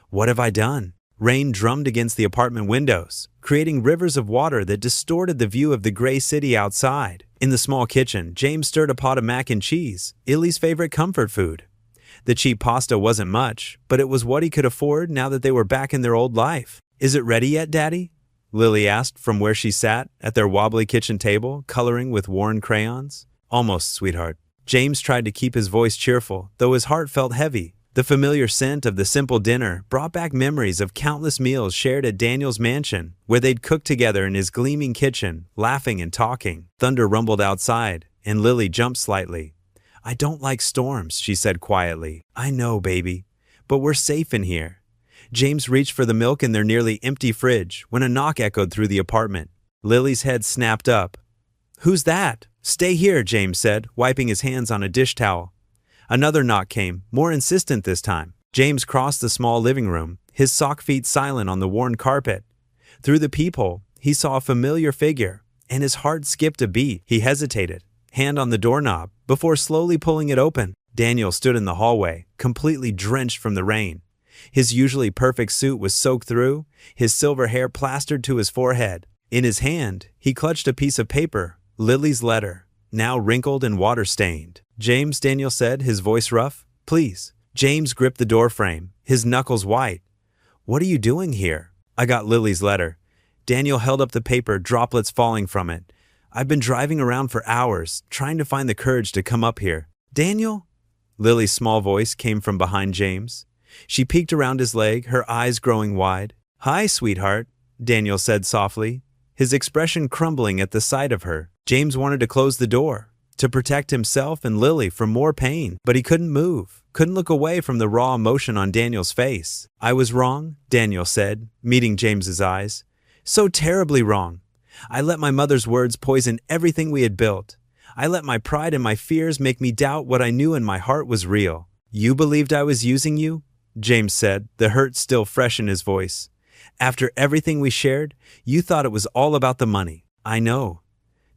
"What have I done?" Rain drummed against the apartment windows, creating rivers of water that distorted the view of the gray city outside. In the small kitchen, James stirred a pot of mac and cheese, Illy's favorite comfort food. The cheap pasta wasn't much, but it was what he could afford now that they were back in their old life. "Is it ready yet, Daddy?" Lily asked from where she sat at their wobbly kitchen table, coloring with worn crayons. "Almost, sweetheart." James tried to keep his voice cheerful, though his heart felt heavy. The familiar scent of the simple dinner brought back memories of countless meals shared at Daniel's mansion, where they'd cook together in his gleaming kitchen, laughing and talking. Thunder rumbled outside, and Lily jumped slightly. "I don't like storms," she said quietly. "I know, baby, but we're safe in here." James reached for the milk in their nearly empty fridge when a knock echoed through the apartment. Lily's head snapped up. "Who's that?" "Stay here," James said, wiping his hands on a dish towel. Another knock came, more insistent this time. James crossed the small living room, his sock feet silent on the worn carpet. Through the peephole, he saw a familiar figure, and his heart skipped a beat. He hesitated, hand on the doorknob, before slowly pulling it open. Daniel stood in the hallway, completely drenched from the rain. His usually perfect suit was soaked through, his silver hair plastered to his forehead. In his hand, he clutched a piece of paper, Lily's letter, now wrinkled and water-stained. "James," Daniel said, his voice rough. "Please." James gripped the doorframe, his knuckles white. "What are you doing here?" "I got Lily's letter." Daniel held up the paper, droplets falling from it. "I've been driving around for hours, trying to find the courage to come up here." "Daniel?" Lily's small voice came from behind James. She peeked around his leg, her eyes growing wide. "Hi, sweetheart," Daniel said softly, his expression crumbling at the sight of her. James wanted to close the door, to protect himself and Lily from more pain, but he couldn't move, couldn't look away from the raw emotion on Daniel's face. "I was wrong," Daniel said, meeting James's eyes. "So terribly wrong. I let my mother's words poison everything we had built. I let my pride and my fears make me doubt what I knew in my heart was real." "You believed I was using you?" James said, the hurt still fresh in his voice. "After everything we shared, you thought it was all about the money." "I know."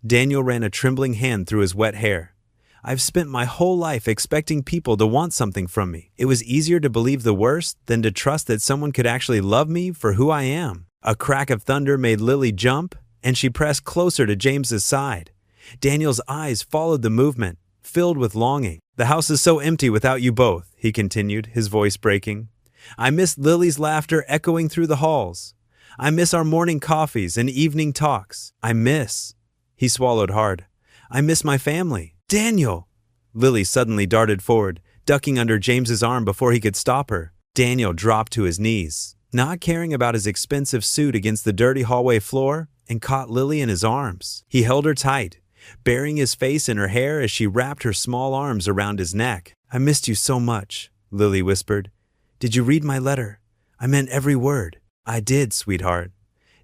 Daniel ran a trembling hand through his wet hair. "I've spent my whole life expecting people to want something from me. It was easier to believe the worst than to trust that someone could actually love me for who I am." A crack of thunder made Lily jump, and she pressed closer to James's side. Daniel's eyes followed the movement, filled with longing. "The house is so empty without you both," he continued, his voice breaking. "I miss Lily's laughter echoing through the halls. I miss our morning coffees and evening talks. I miss—" He swallowed hard. "I miss my family." "Daniel!" Lily suddenly darted forward, ducking under James's arm before he could stop her. Daniel dropped to his knees, not caring about his expensive suit against the dirty hallway floor, and caught Lily in his arms. He held her tight, burying his face in her hair as she wrapped her small arms around his neck. "I missed you so much," Lily whispered. "Did you read my letter? I meant every word." "I did, sweetheart."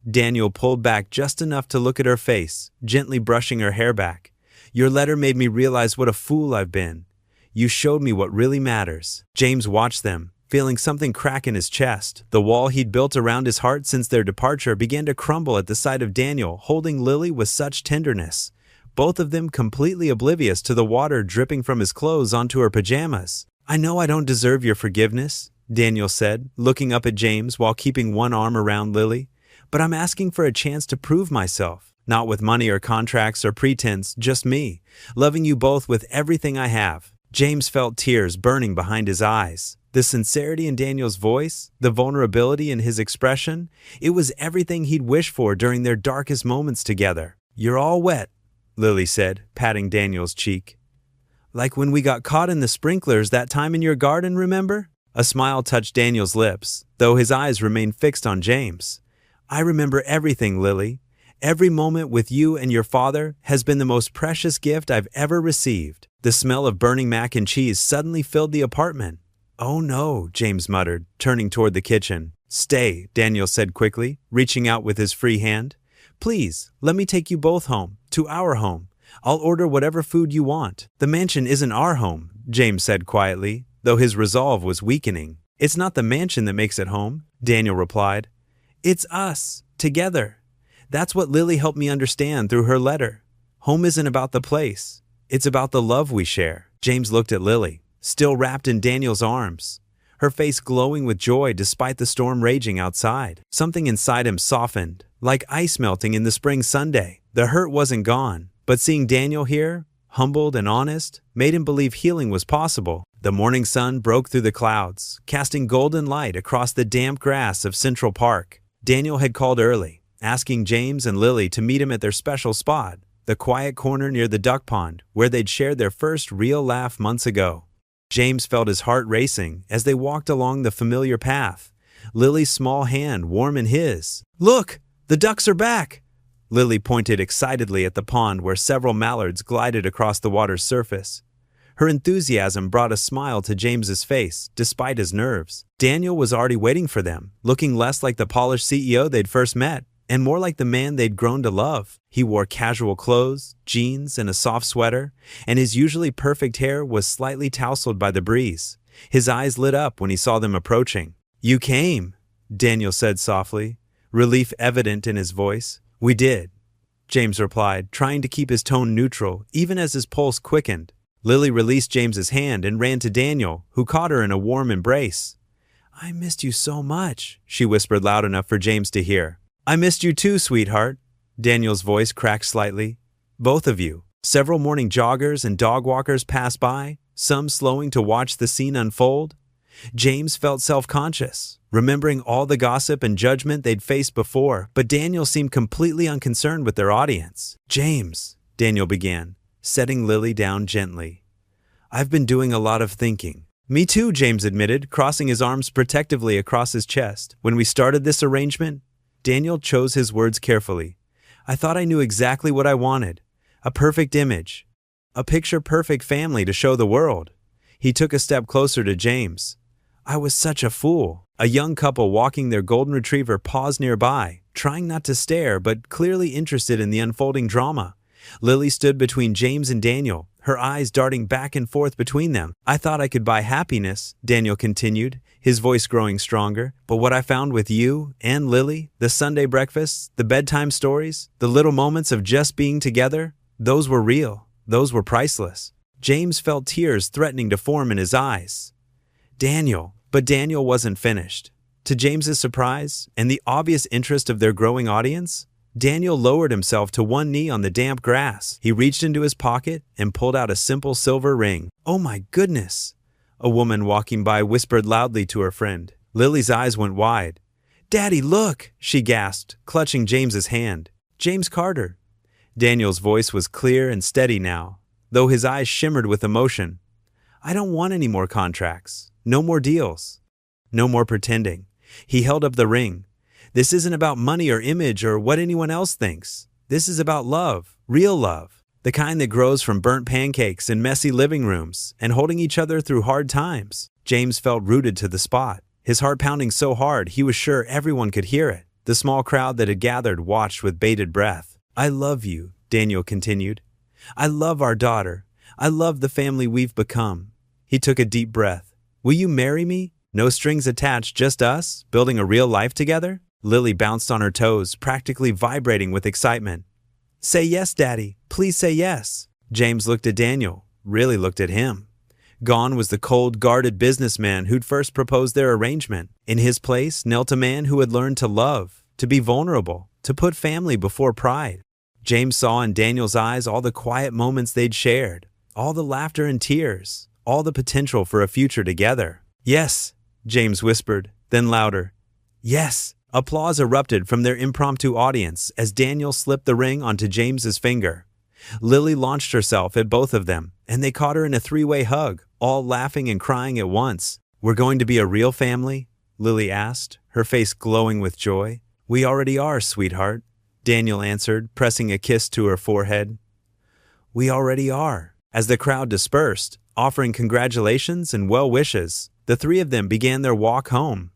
Daniel pulled back just enough to look at her face, gently brushing her hair back. "Your letter made me realize what a fool I've been. You showed me what really matters." James watched them, feeling something crack in his chest. The wall he'd built around his heart since their departure began to crumble at the sight of Daniel holding Lily with such tenderness, both of them completely oblivious to the water dripping from his clothes onto her pajamas. "I know I don't deserve your forgiveness," Daniel said, looking up at James while keeping one arm around Lily, "but I'm asking for a chance to prove myself. Not with money or contracts or pretense, just me, loving you both with everything I have." James felt tears burning behind his eyes. The sincerity in Daniel's voice, the vulnerability in his expression, it was everything he'd wished for during their darkest moments together. "You're all wet," Lily said, patting Daniel's cheek. "Like when we got caught in the sprinklers that time in your garden, remember?" A smile touched Daniel's lips, though his eyes remained fixed on James. "I remember everything, Lily. Every moment with you and your father has been the most precious gift I've ever received." The smell of burning mac and cheese suddenly filled the apartment. "Oh no," James muttered, turning toward the kitchen. "Stay," Daniel said quickly, reaching out with his free hand. "Please, let me take you both home, to our home. I'll order whatever food you want. The mansion isn't our home, James said quietly, though his resolve was weakening. It's not the mansion that makes it home, Daniel replied. It's us, together. That's what Lily helped me understand through her letter. Home isn't about the place. It's about the love we share. James looked at Lily, still wrapped in Daniel's arms, her face glowing with joy despite the storm raging outside. Something inside him softened, like ice melting in the spring Sunday. The hurt wasn't gone, but seeing Daniel here, humbled and honest, made him believe healing was possible. The morning sun broke through the clouds, casting golden light across the damp grass of Central Park. Daniel had called early, asking James and Lily to meet him at their special spot, the quiet corner near the duck pond, where they'd shared their first real laugh months ago. James felt his heart racing as they walked along the familiar path, Lily's small hand warm in his. Look, the ducks are back! Lily pointed excitedly at the pond where several mallards glided across the water's surface. Her enthusiasm brought a smile to James's face, despite his nerves. Daniel was already waiting for them, looking less like the polished CEO they'd first met, and more like the man they'd grown to love. He wore casual clothes, jeans, and a soft sweater, and his usually perfect hair was slightly tousled by the breeze. His eyes lit up when he saw them approaching. You came, Daniel said softly, relief evident in his voice. We did, James replied, trying to keep his tone neutral, even as his pulse quickened. Lily released James's hand and ran to Daniel, who caught her in a warm embrace. I missed you so much, she whispered loud enough for James to hear. I missed you too, sweetheart. Daniel's voice cracked slightly. Both of you. Several morning joggers and dog walkers passed by, some slowing to watch the scene unfold. James felt self-conscious, remembering all the gossip and judgment they'd faced before, but Daniel seemed completely unconcerned with their audience. James, Daniel began, setting Lily down gently. I've been doing a lot of thinking. Me too, James admitted, crossing his arms protectively across his chest. When we started this arrangement, Daniel chose his words carefully. I thought I knew exactly what I wanted. A perfect image. A picture-perfect family to show the world. He took a step closer to James. I was such a fool. A young couple walking their golden retriever paused nearby, trying not to stare but clearly interested in the unfolding drama. Lily stood between James and Daniel, her eyes darting back and forth between them. I thought I could buy happiness, Daniel continued, his voice growing stronger. But what I found with you and Lily, the Sunday breakfasts, the bedtime stories, the little moments of just being together, those were real. Those were priceless. James felt tears threatening to form in his eyes. But Daniel wasn't finished. To James's surprise, and the obvious interest of their growing audience, Daniel lowered himself to one knee on the damp grass. He reached into his pocket and pulled out a simple silver ring. Oh my goodness! A woman walking by whispered loudly to her friend. Lily's eyes went wide. Daddy, look! She gasped, clutching James's hand. James Carter. Daniel's voice was clear and steady now, though his eyes shimmered with emotion. I don't want any more contracts. No more deals. No more pretending. He held up the ring. This isn't about money or image or what anyone else thinks. This is about love, real love, the kind that grows from burnt pancakes in messy living rooms and holding each other through hard times. James felt rooted to the spot, his heart pounding so hard he was sure everyone could hear it. The small crowd that had gathered watched with bated breath. I love you, Daniel continued. I love our daughter. I love the family we've become. He took a deep breath. Will you marry me? No strings attached, just us, building a real life together? Lily bounced on her toes, practically vibrating with excitement. Say yes, Daddy. Please say yes. James looked at Daniel, really looked at him. Gone was the cold, guarded businessman who'd first proposed their arrangement. In his place knelt a man who had learned to love, to be vulnerable, to put family before pride. James saw in Daniel's eyes all the quiet moments they'd shared, all the laughter and tears, all the potential for a future together. Yes, James whispered, then louder. Yes. Applause erupted from their impromptu audience as Daniel slipped the ring onto James's finger. Lily launched herself at both of them, and they caught her in a three-way hug, all laughing and crying at once. We're going to be a real family? Lily asked, her face glowing with joy. We already are, sweetheart, Daniel answered, pressing a kiss to her forehead. We already are. As the crowd dispersed, offering congratulations and well wishes, the three of them began their walk home.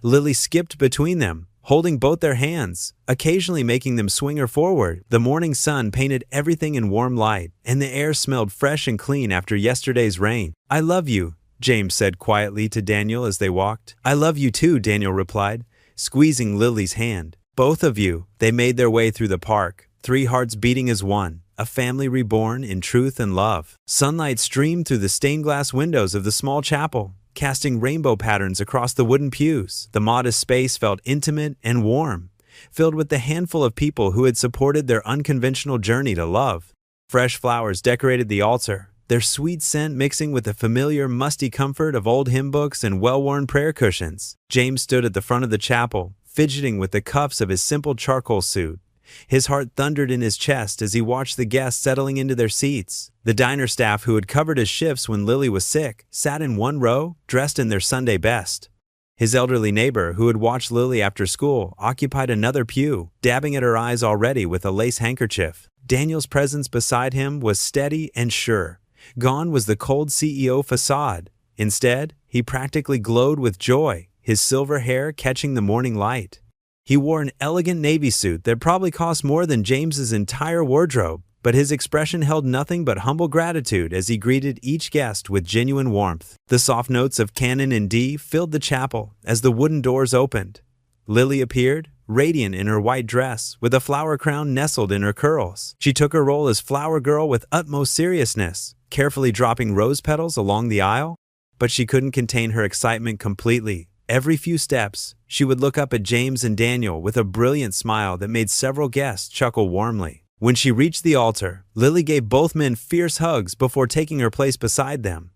Lily skipped between them, holding both their hands, occasionally making them swing her forward. The morning sun painted everything in warm light, and the air smelled fresh and clean after yesterday's rain. "I love you," James said quietly to Daniel as they walked. "I love you too," Daniel replied, squeezing Lily's hand. "Both of you." They made their way through the park, three hearts beating as one, a family reborn in truth and love. Sunlight streamed through the stained glass windows of the small chapel, casting rainbow patterns across the wooden pews. The modest space felt intimate and warm, filled with the handful of people who had supported their unconventional journey to love. Fresh flowers decorated the altar, their sweet scent mixing with the familiar, musty comfort of old hymn books and well-worn prayer cushions. James stood at the front of the chapel, fidgeting with the cuffs of his simple charcoal suit. His heart thundered in his chest as he watched the guests settling into their seats. The diner staff, who had covered his shifts when Lily was sick, sat in one row, dressed in their Sunday best. His elderly neighbor, who had watched Lily after school, occupied another pew, dabbing at her eyes already with a lace handkerchief. Daniel's presence beside him was steady and sure. Gone was the cold CEO facade. Instead, he practically glowed with joy, his silver hair catching the morning light. He wore an elegant navy suit that probably cost more than James's entire wardrobe, but his expression held nothing but humble gratitude as he greeted each guest with genuine warmth. The soft notes of Canon in D filled the chapel as the wooden doors opened. Lily appeared, radiant in her white dress, with a flower crown nestled in her curls. She took her role as flower girl with utmost seriousness, carefully dropping rose petals along the aisle. But she couldn't contain her excitement completely. Every few steps, she would look up at James and Daniel with a brilliant smile that made several guests chuckle warmly. When she reached the altar, Lily gave both men fierce hugs before taking her place beside them.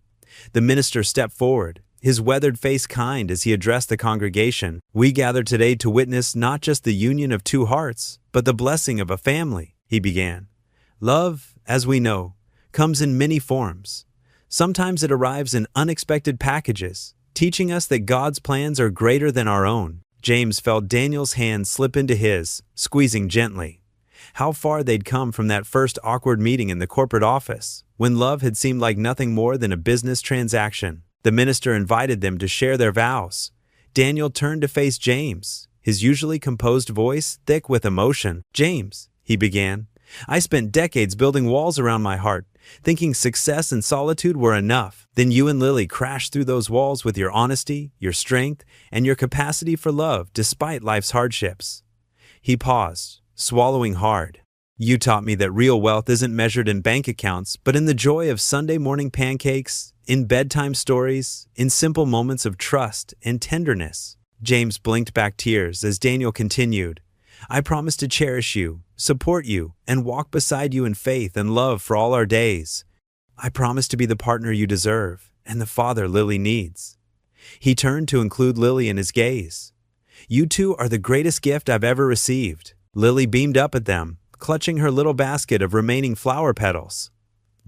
The minister stepped forward, his weathered face kind as he addressed the congregation. "We gather today to witness not just the union of two hearts, but the blessing of a family," he began. "Love, as we know, comes in many forms. Sometimes it arrives in unexpected packages, teaching us that God's plans are greater than our own." James felt Daniel's hand slip into his, squeezing gently. How far they'd come from that first awkward meeting in the corporate office, when love had seemed like nothing more than a business transaction. The minister invited them to share their vows. Daniel turned to face James, his usually composed voice thick with emotion. "James," he began, "I spent decades building walls around my heart, thinking success and solitude were enough. Then you and Lily crashed through those walls with your honesty, your strength, and your capacity for love despite life's hardships." He paused, swallowing hard. "You taught me that real wealth isn't measured in bank accounts, but in the joy of Sunday morning pancakes, in bedtime stories, in simple moments of trust and tenderness." James blinked back tears as Daniel continued, "I promise to cherish you, support you, and walk beside you in faith and love for all our days. I promise to be the partner you deserve and the father Lily needs." He turned to include Lily in his gaze. "You two are the greatest gift I've ever received." Lily beamed up at them, clutching her little basket of remaining flower petals.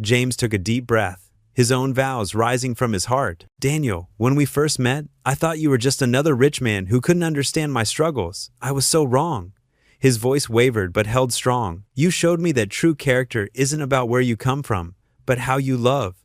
James took a deep breath, his own vows rising from his heart. "Daniel, when we first met, I thought you were just another rich man who couldn't understand my struggles. I was so wrong." His voice wavered but held strong. "You showed me that true character isn't about where you come from, but how you love.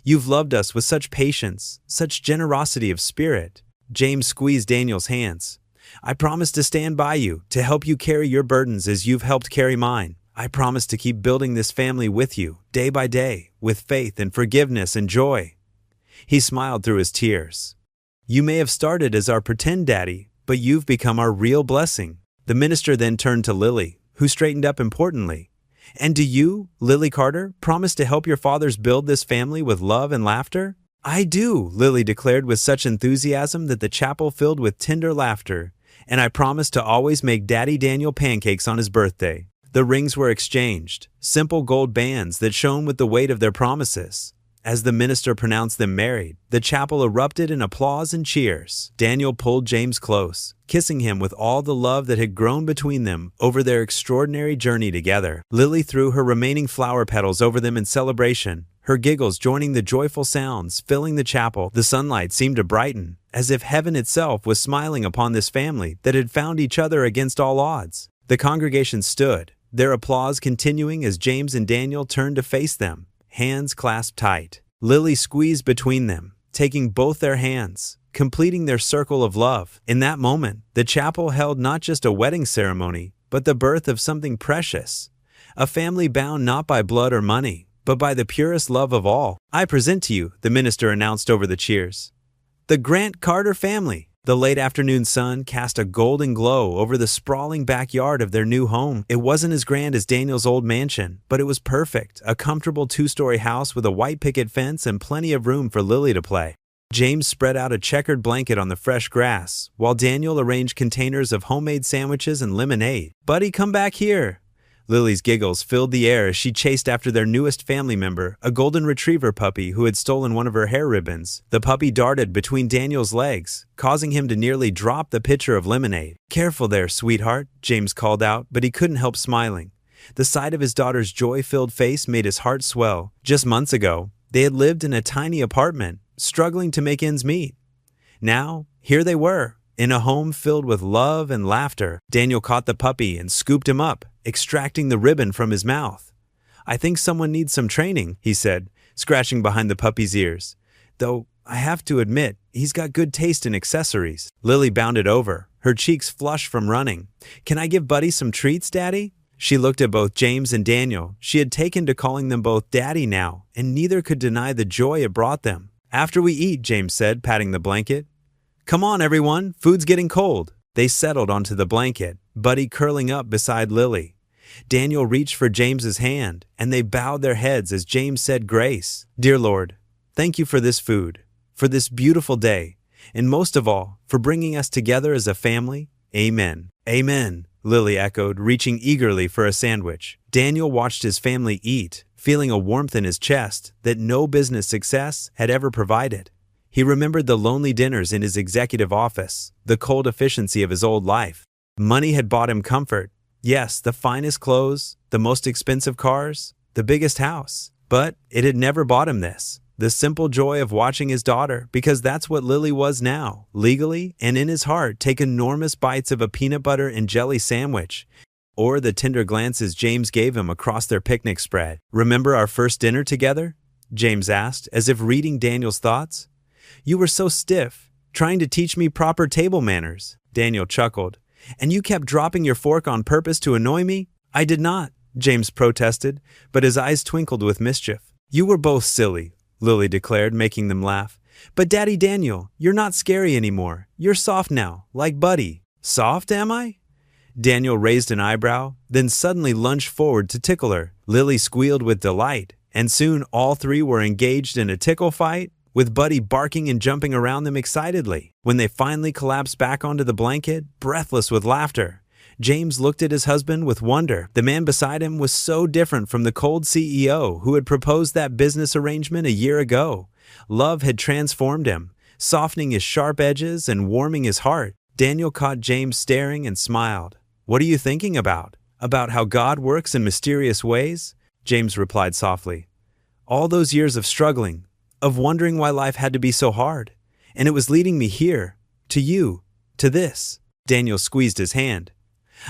You've loved us with such patience, such generosity of spirit." James squeezed Daniel's hands. "I promise to stand by you, to help you carry your burdens as you've helped carry mine. I promise to keep building this family with you, day by day, with faith and forgiveness and joy." He smiled through his tears. "You may have started as our pretend daddy, but you've become our real blessing." The minister then turned to Lily, who straightened up importantly. "And do you, Lily Carter, promise to help your fathers build this family with love and laughter?" "I do," Lily declared with such enthusiasm that the chapel filled with tender laughter. "And I promise to always make Daddy Daniel pancakes on his birthday." The rings were exchanged, simple gold bands that shone with the weight of their promises. As the minister pronounced them married, the chapel erupted in applause and cheers. Daniel pulled James close, kissing him with all the love that had grown between them over their extraordinary journey together. Lily threw her remaining flower petals over them in celebration, her giggles joining the joyful sounds filling the chapel. The sunlight seemed to brighten, as if heaven itself was smiling upon this family that had found each other against all odds. The congregation stood, their applause continuing as James and Daniel turned to face them, hands clasped tight. Lily squeezed between them, taking both their hands, completing their circle of love. In that moment, the chapel held not just a wedding ceremony, but the birth of something precious. A family bound not by blood or money, but by the purest love of all. I present to you, the minister announced over the cheers, the Grant Carter family. The late afternoon sun cast a golden glow over the sprawling backyard of their new home. It wasn't as grand as Daniel's old mansion, but it was perfect, a comfortable two-story house with a white picket fence and plenty of room for Lily to play. James spread out a checkered blanket on the fresh grass, while Daniel arranged containers of homemade sandwiches and lemonade. "Buddy, come back here." Lily's giggles filled the air as she chased after their newest family member, a golden retriever puppy who had stolen one of her hair ribbons. The puppy darted between Daniel's legs, causing him to nearly drop the pitcher of lemonade. "Careful there, sweetheart," James called out, but he couldn't help smiling. The sight of his daughter's joy-filled face made his heart swell. Just months ago, they had lived in a tiny apartment, struggling to make ends meet. Now, here they were, in a home filled with love and laughter. Daniel caught the puppy and scooped him up, extracting the ribbon from his mouth. "I think someone needs some training," he said, scratching behind the puppy's ears. "Though, I have to admit, he's got good taste in accessories." Lily bounded over, her cheeks flushed from running. "Can I give Buddy some treats, Daddy?" She looked at both James and Daniel. She had taken to calling them both Daddy now, and neither could deny the joy it brought them. "After we eat," James said, patting the blanket. "Come on, everyone, food's getting cold." They settled onto the blanket, Buddy curling up beside Lily. Daniel reached for James's hand, and they bowed their heads as James said grace. "Dear Lord, thank you for this food, for this beautiful day, and most of all, for bringing us together as a family. Amen." "Amen," Lily echoed, reaching eagerly for a sandwich. Daniel watched his family eat, feeling a warmth in his chest that no business success had ever provided. He remembered the lonely dinners in his executive office, the cold efficiency of his old life. Money had bought him comfort. Yes, the finest clothes, the most expensive cars, the biggest house. But it had never bought him this, the simple joy of watching his daughter, because that's what Lily was now, legally and in his heart, take enormous bites of a peanut butter and jelly sandwich, or the tender glances James gave him across their picnic spread. "Remember our first dinner together?" James asked, as if reading Daniel's thoughts. "You were so stiff, trying to teach me proper table manners." Daniel chuckled. "And you kept dropping your fork on purpose to annoy me?" "I did not," James protested, but his eyes twinkled with mischief. "You were both silly," Lily declared, making them laugh. "But Daddy Daniel, you're not scary anymore. You're soft now, like Buddy." "Soft, am I?" Daniel raised an eyebrow, then suddenly lunged forward to tickle her. Lily squealed with delight, and soon all three were engaged in a tickle fight, with Buddy barking and jumping around them excitedly. When they finally collapsed back onto the blanket, breathless with laughter, James looked at his husband with wonder. The man beside him was so different from the cold CEO who had proposed that business arrangement a year ago. Love had transformed him, softening his sharp edges and warming his heart. Daniel caught James staring and smiled. "What are you thinking about? About how God works in mysterious ways?" James replied softly. "All those years of struggling, of wondering why life had to be so hard. And it was leading me here, to you, to this." Daniel squeezed his hand.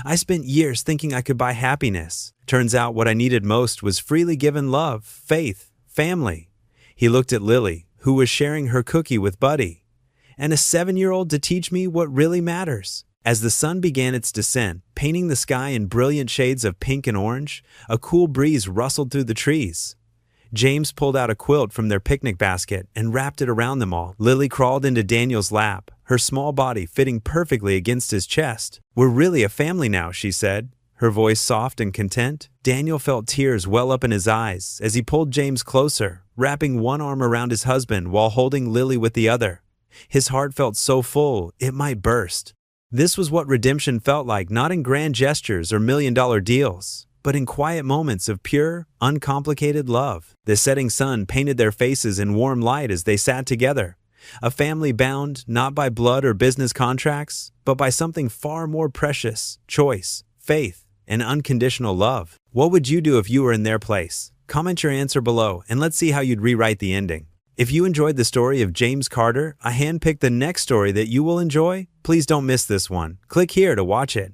"I spent years thinking I could buy happiness. Turns out what I needed most was freely given love, faith, family." He looked at Lily, who was sharing her cookie with Buddy. "And a 7-year-old to teach me what really matters." As the sun began its descent, painting the sky in brilliant shades of pink and orange, a cool breeze rustled through the trees. James pulled out a quilt from their picnic basket and wrapped it around them all. Lily crawled into Daniel's lap, her small body fitting perfectly against his chest. "We're really a family now," she said, her voice soft and content. Daniel felt tears well up in his eyes as he pulled James closer, wrapping one arm around his husband while holding Lily with the other. His heart felt so full, it might burst. This was what redemption felt like, not in grand gestures or million-dollar deals, but in quiet moments of pure, uncomplicated love. The setting sun painted their faces in warm light as they sat together, a family bound not by blood or business contracts, but by something far more precious: choice, faith, and unconditional love. What would you do if you were in their place? Comment your answer below, and let's see how you'd rewrite the ending. If you enjoyed the story of James Carter, I handpicked the next story that you will enjoy. Please don't miss this one. Click here to watch it.